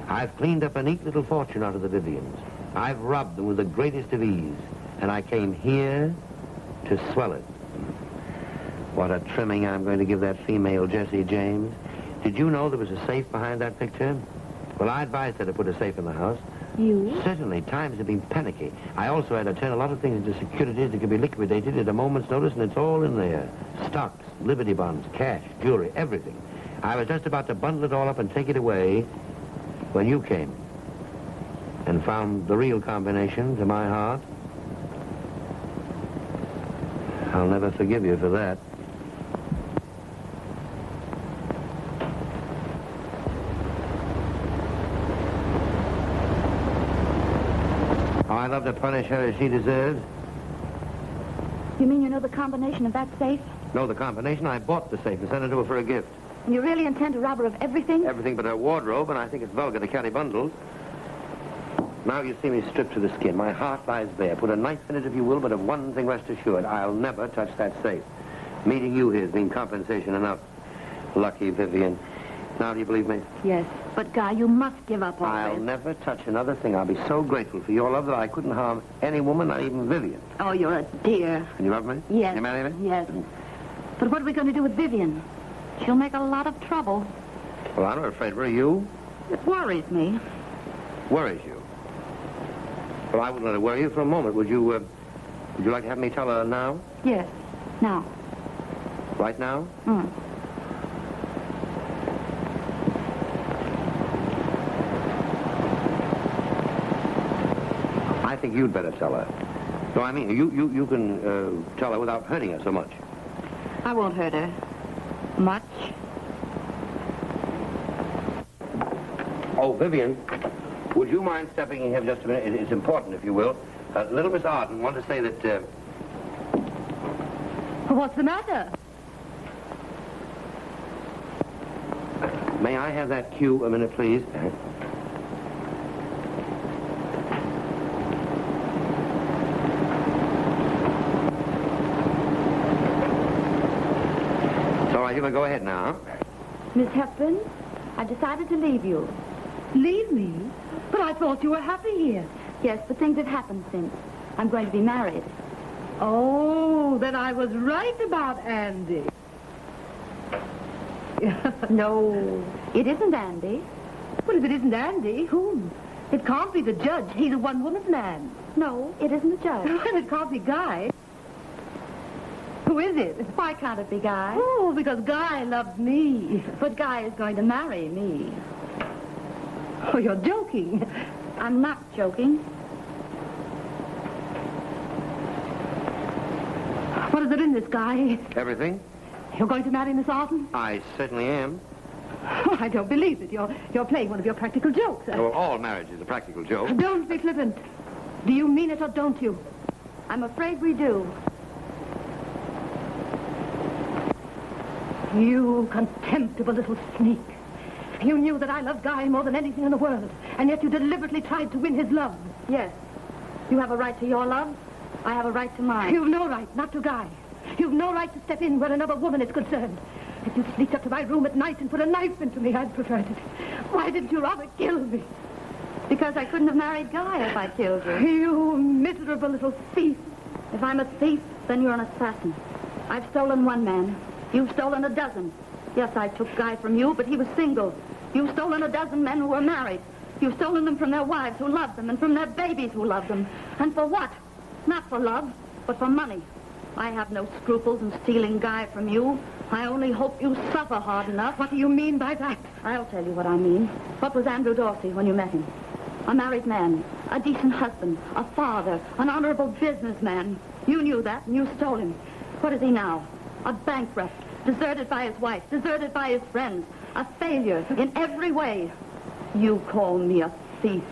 I've cleaned up a neat little fortune out of the Vivians. I've robbed them with the greatest of ease, and I came here to swell it. What a trimming I'm going to give that female Jessie James. Did you know there was a safe behind that picture? Well, I advised her to put a safe in the house. You? Certainly. Times have been panicky. I also had to turn a lot of things into securities that could be liquidated at a moment's notice, and it's all in there. Stocks, Liberty bonds, cash, jewelry, everything. I was just about to bundle it all up and take it away when you came and found the real combination to my heart. I'll never forgive you for that. I love to punish her as she deserves. You mean you know the combination of that safe? No, the combination. I bought the safe and sent it to her for a gift. And you really intend to rob her of everything? Everything but her wardrobe, and I think it's vulgar to carry bundles. Now you see me stripped to the skin. My heart lies bare. Put a knife in it if you will, but of one thing rest assured, I'll never touch that safe. Meeting you here has been compensation enough. Lucky Vivian. Now do you believe me? Yes. But, Guy, you must give up all I'll this. never touch another thing. I'll be so grateful for your love that I couldn't harm any woman, not even Vivian. Oh, you're a dear. And you love me? Yes. You marry me? Yes. But what are we going to do with Vivian? She'll make a lot of trouble. Well, I'm not afraid of her. Are you? It worries me. Worries you? Well, I wouldn't let it worry you for a moment. Would you like to have me tell her now? Yes. Now. Right now? Hmm. I think you'd better tell her. No, I mean, you can tell her without hurting her so much. I won't hurt her. Much. Oh, Vivian, would you mind stepping in here just a minute? It's important, if you will. Little Miss Arden wanted to say that... What's the matter? May I have that cue a minute, please? It's all right, you may go ahead now. Miss Hepburn, I decided to leave you. Leave me? But I thought you were happy here. Yes, but things have happened since. I'm going to be married. Oh, then I was right about Andy. No, it isn't Andy. Well, if it isn't Andy, whom? It can't be the judge. He's a one-woman's man. No, it isn't the judge. Well, it can't be Guy. Who is it? Why can't it be Guy? Oh, because Guy loves me. But Guy is going to marry me. Oh, you're joking. I'm not joking. What is it in this, Guy? Everything? You're going to marry Miss Arden? I certainly am. Oh, I don't believe it. You're playing one of your practical jokes. Well, all marriage is a practical joke. Don't be flippant. Do you mean it or don't you? I'm afraid we do. You contemptible little sneak. You knew that I loved Guy more than anything in the world, and yet you deliberately tried to win his love. Yes, You have a right to your love. I have a right to mine. You've no right, not to Guy. You've no right to step in where another woman is concerned. If you'd sneaked up to my room at night and put a knife into me, I'd preferred it. Why didn't you rather kill me? Because I couldn't have married Guy if I killed you. You miserable little thief. If I'm a thief, then you're an assassin. I've stolen one man. You've stolen a dozen. Yes, I took Guy from you, but he was single. You've stolen a dozen men who were married. You've stolen them from their wives who loved them and from their babies who loved them. And for what? Not for love, but for money. I have no scruples in stealing Guy from you. I only hope you suffer hard enough. What do you mean by that? I'll tell you what I mean. What was Andrew Dorsey when you met him? A married man, a decent husband, a father, an honorable businessman. You knew that, and you stole him. What is he now? A bankrupt, deserted by his wife, deserted by his friends, a failure in every way. You call me a thief.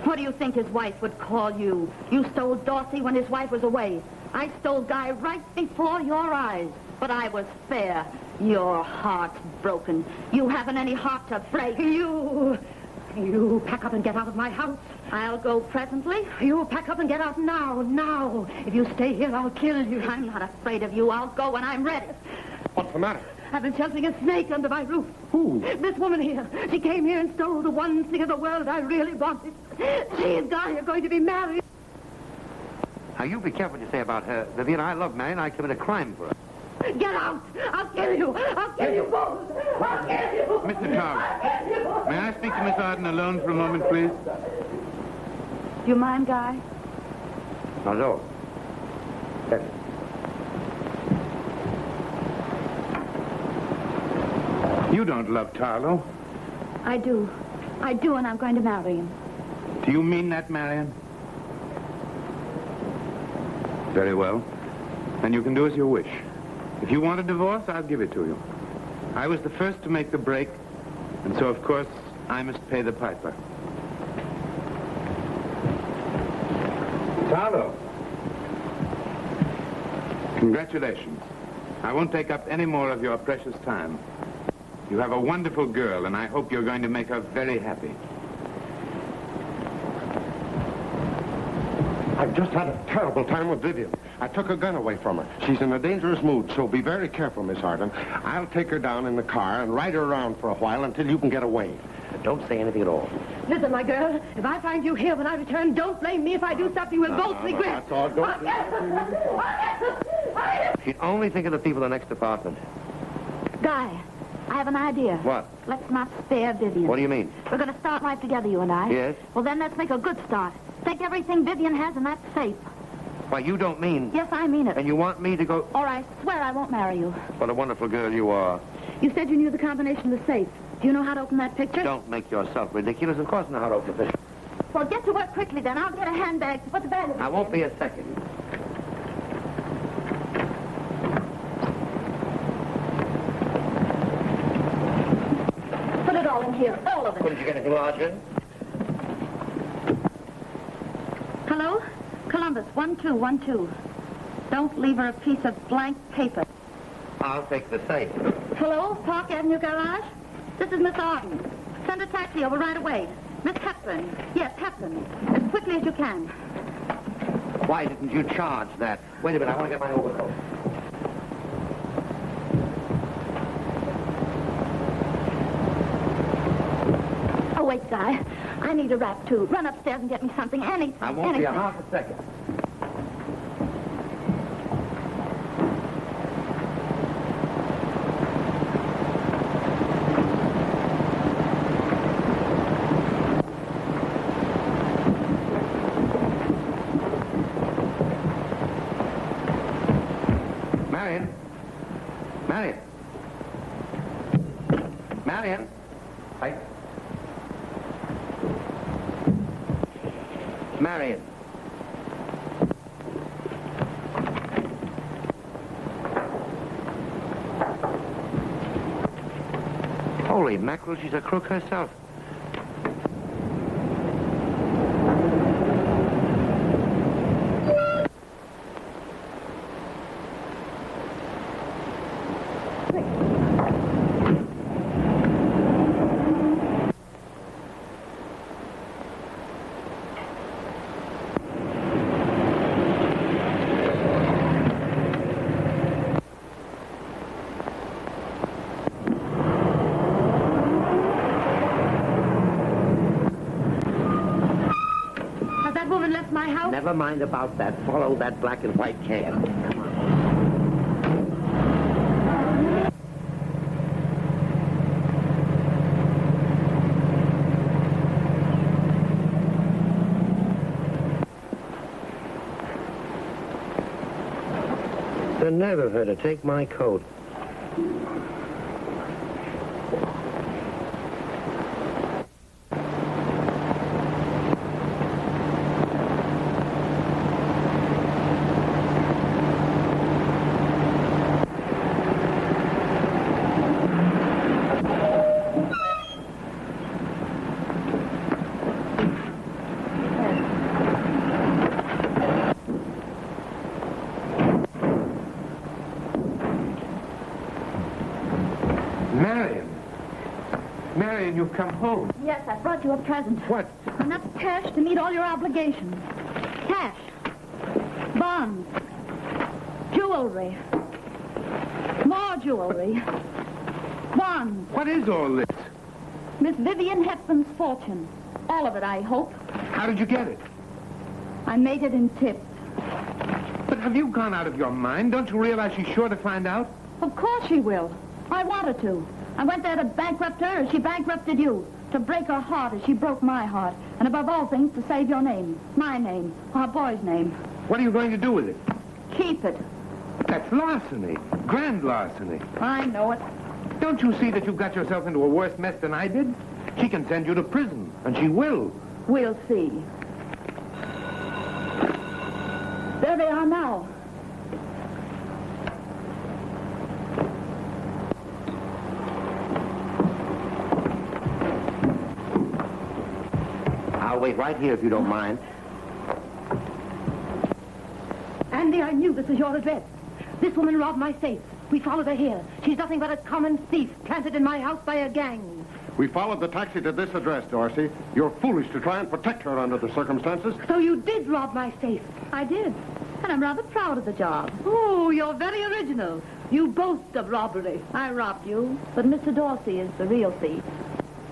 What do you think his wife would call you? You stole Dorsey when his wife was away. I stole Guy right before your eyes. But I was fair. Your heart's broken. You haven't any heart to break. You pack up and get out of my house. I'll go presently. You pack up and get out now. If you stay here, I'll kill you. I'm not afraid of you. I'll go when I'm ready. What's the matter? I've been sheltering a snake under my roof. Who? This woman here. She came here and stole the one thing in the world I really wanted. She and Guy are going to be married. Now, you be careful what you say about her. Vivian, I love Marion. I commit a crime for her. Get out! I'll kill you! I'll kill you both! I'll kill you! Mr. Charles, may I speak to Miss Arden alone for a moment, please? Do you mind, Guy? Not at all. Yes. You don't love Tarlo. I do. I do, and I'm going to marry him. Do you mean that, Marion? Very well. Then you can do as you wish. If you want a divorce, I'll give it to you. I was the first to make the break, and so, of course, I must pay the piper. Tarlo. Congratulations. I won't take up any more of your precious time. You have a wonderful girl, and I hope you're going to make her very happy. I've just had a terrible time with Vivian. I took a gun away from her. She's in a dangerous mood, so be very careful, Miss Arden. I'll take her down in the car and ride her around for a while until you can get away. Don't say anything at all. Listen, my girl, if I find you here when I return, don't blame me. If I do something, we'll both regret. That's all. Don't... She'd only think of the people in the next apartment. Guy, I have an idea. What? Let's not spare Vivian. What do you mean? We're going to start life together, you and I. Yes? Well, then let's make a good start. Take everything Vivian has in that safe. Why, you don't mean... Yes, I mean it. And you want me to go... Or I swear I won't marry you. What a wonderful girl you are. You said you knew the combination of the safe. Do you know how to open that picture? Don't make yourself ridiculous. Of course I know how to open the picture. Well, get to work quickly, then. I'll get a handbag to put the bag in. I won't be a second. Put it all in here. All of it. Couldn't you get anything larger? Hello? Columbus, 1212. Don't leave her a piece of blank paper. I'll take the safe. Hello? Park Avenue Garage? This is Miss Arden. Send a taxi over right away. Miss Hepburn. Yes, Hepburn. As quickly as you can. Why didn't you charge that? Wait a minute, I want to get my overcoat. Oh, wait, Guy. I need a wrap, too. Run upstairs and get me something. Anything. I won't anything. be a half a second. Marion? Marion? Marion? Hi. Marion. Holy mackerel, she's a crook herself. Never mind about that. Follow that black and white can. Come on. The nerve of her to take my coat. Marion, you've come home. Yes, I brought you a present. What? Enough cash to meet all your obligations. Cash. Bonds. Jewelry. More jewelry. Bonds. What is all this? Miss Vivian Hepburn's fortune. All of it, I hope. How did you get it? I made it in tips. But have you gone out of your mind? Don't you realize she's sure to find out? Of course she will. I want her to. I went there to bankrupt her as she bankrupted you. To break her heart as she broke my heart. And above all things, to save your name. My name. Our boy's name. What are you going to do with it? Keep it. That's larceny. Grand larceny. I know it. Don't you see that you've got yourself into a worse mess than I did? She can send you to prison, and she will. We'll see. There they are now. I'll wait right here if you don't mind. Andy, I knew this was your address. This woman robbed my safe. We followed her here. She's nothing but a common thief planted in my house by a gang. We followed the taxi to this address, Dorsey. You're foolish to try and protect her under the circumstances. So you did rob my safe. I did. And I'm rather proud of the job. Oh, you're very original. You boast of robbery. I robbed you, but Mr. Dorsey is the real thief.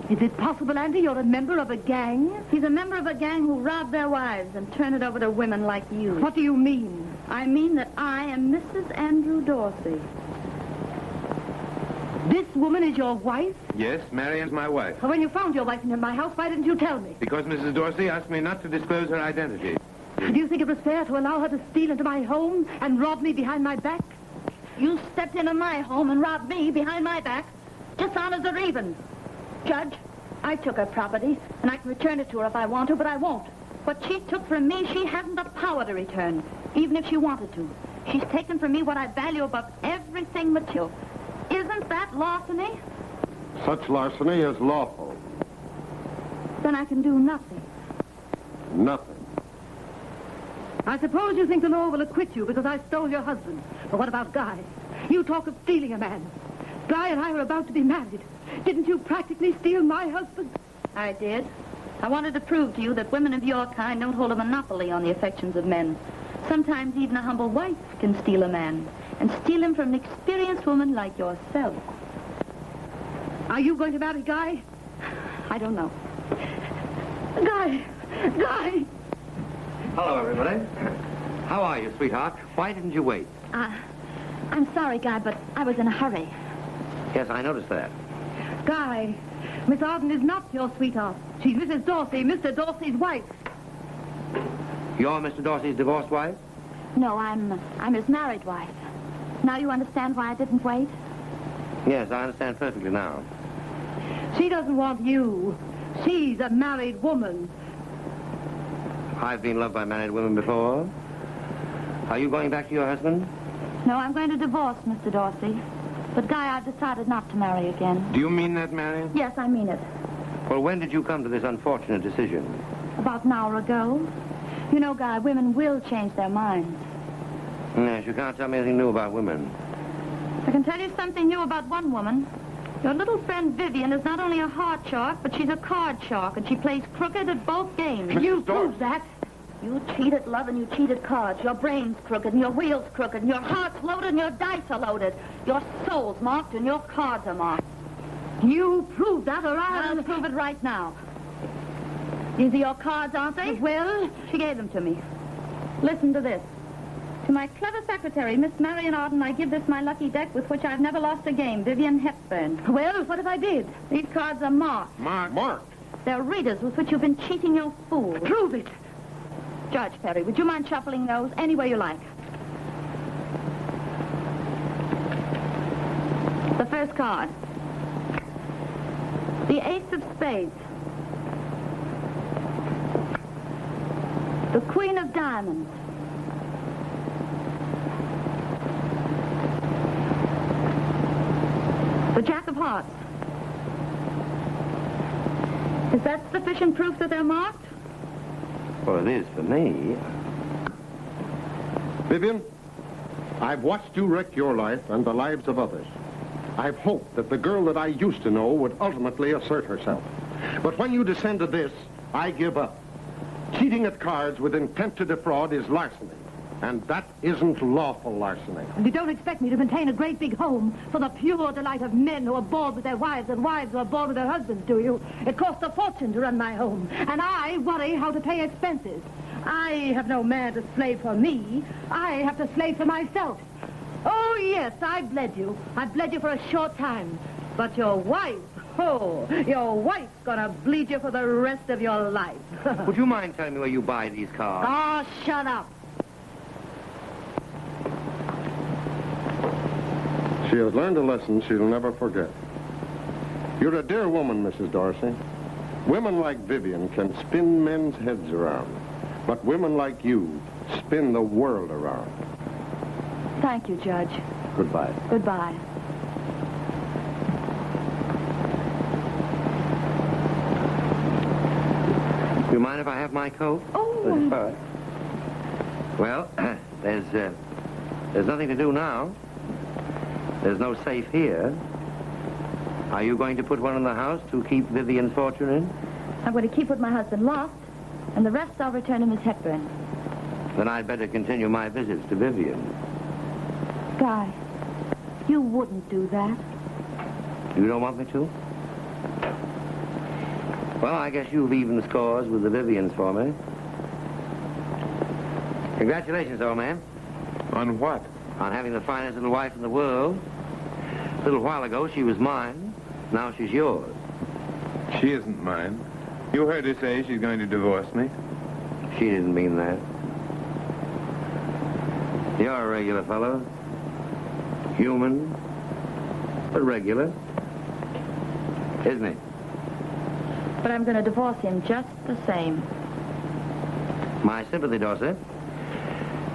Is it possible, Andy, you're a member of a gang? He's a member of a gang who rob their wives and turn it over to women like you. What do you mean? I mean that I am Mrs. Andrew Dorsey. This woman is your wife? Yes, Marion's my wife. Well, when you found your wife in my house, why didn't you tell me? Because Mrs. Dorsey asked me not to disclose her identity. Do you think it was fair to allow her to steal into my home and rob me behind my back? You stepped into my home and robbed me behind my back. Dishonors are even. Judge, I took her property, and I can return it to her if I want to, but I won't. What she took from me, she hasn't the power to return, even if she wanted to. She's taken from me what I value above everything material. Isn't that larceny? Such larceny is lawful. Then I can do nothing. Nothing. I suppose you think the law will acquit you because I stole your husband. But what about Guy? You talk of stealing a man. Guy and I are about to be married. Didn't you practically steal my husband? I did. I wanted to prove to you that women of your kind don't hold a monopoly on the affections of men. Sometimes even a humble wife can steal a man, and steal him from an experienced woman like yourself. Are you going to marry Guy? I don't know. Guy! Guy! Hello, everybody. How are you, sweetheart? Why didn't you wait? I'm sorry, Guy, but I was in a hurry. Yes, I noticed that. Guy, Miss Arden is not your sweetheart. She's Mrs. Dorsey, Mr. Dorsey's wife. You're Mr. Dorsey's divorced wife? No, I'm his married wife. Now you understand why I didn't wait? Yes, I understand perfectly now. She doesn't want you. She's a married woman. I've been loved by married women before. Are you going back to your husband? No, I'm going to divorce Mr. Dorsey. But, Guy, I've decided not to marry again. Do you mean that, Marion? Yes, I mean it. Well, when did you come to this unfortunate decision? About an hour ago. You know, Guy, women will change their minds. Yes, you can't tell me anything new about women. I can tell you something new about one woman. Your little friend Vivian is not only a heart shark, but she's a card shark, and she plays crooked at both games. You prove that. You cheat at love and you cheat at cards. Your brain's crooked and your wheel's crooked and your heart's loaded and your dice are loaded. Your soul's marked and your cards are marked. You prove that or I'll prove it right now. These are your cards, aren't they? Well? She gave them to me. Listen to this. To my clever secretary, Miss Marion Arden, I give this my lucky deck with which I've never lost a game, Vivian Hepburn. Well, what if I did? These cards are marked. Marked. They're readers with which you've been cheating your fools. Prove it. Judge Perry, would you mind shuffling those any way you like? The first card. The ace of spades. The queen of diamonds. The jack of hearts. Is that sufficient proof that they're marked? Well, it is for me. Vivian, I've watched you wreck your life and the lives of others. I've hoped that the girl that I used to know would ultimately assert herself. But when you descend to this, I give up. Cheating at cards with intent to defraud is larceny. And that isn't lawful larceny. And you don't expect me to maintain a great big home for the pure delight of men who are bored with their wives and wives who are bored with their husbands, do you? It costs a fortune to run my home, and I worry how to pay expenses. I have no man to slave for me. I have to slave for myself. Oh, yes, I bled you. I bled you for a short time. But your wife, your wife's gonna bleed you for the rest of your life. Would you mind telling me where you buy these cards? Oh, shut up. She has learned a lesson she'll never forget. You're a dear woman, Mrs. Dorsey. Women like Vivian can spin men's heads around. But women like you spin the world around. Thank you, Judge. Goodbye. Goodbye. Do you mind if I have my coat? Oh. Well, there's nothing to do now. There's no safe here. Are you going to put one in the house to keep Vivian's fortune in? I'm going to keep what my husband lost, and the rest I'll return to Miss Hepburn. Then I'd better continue my visits to Vivian. Guy, you wouldn't do that. You don't want me to? Well, I guess you've even scores with the Vivians for me. Congratulations, old man. On what? On having the finest little wife in the world. A little while ago, she was mine. Now she's yours. She isn't mine. You heard her say she's going to divorce me. She didn't mean that. You're a regular fellow. Human, but regular. Isn't he? But I'm going to divorce him just the same. My sympathy, Dorsey.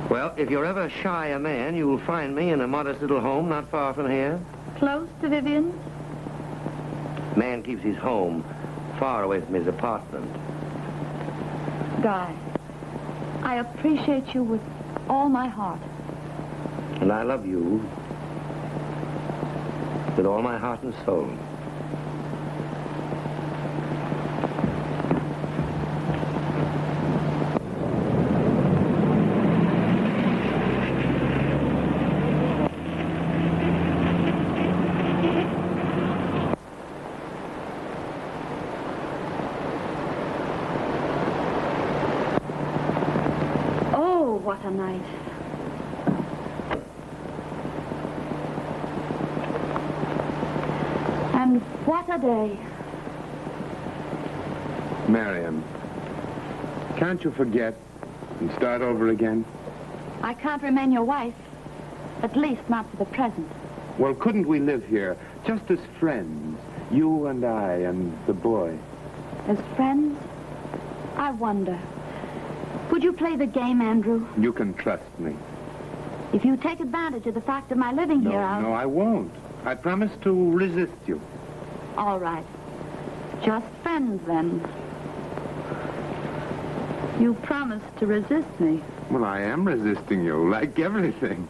Well, if you're ever shy a man, you'll find me in a modest little home not far from here. Close to Vivian's? Man keeps his home far away from his apartment. Guy, I appreciate you with all my heart. And I love you with all my heart and soul. What a night. And what a day. Marion, can't you forget and start over again? I can't remain your wife. At least not for the present. Well, couldn't we live here just as friends? You and I and the boy. As friends? I wonder. Would you play the game, Andrew? You can trust me. If you take advantage of the fact of my living here, I'll... No, I won't. I promise to resist you. All right. Just friends, then. You promised to resist me. Well, I am resisting you, like everything.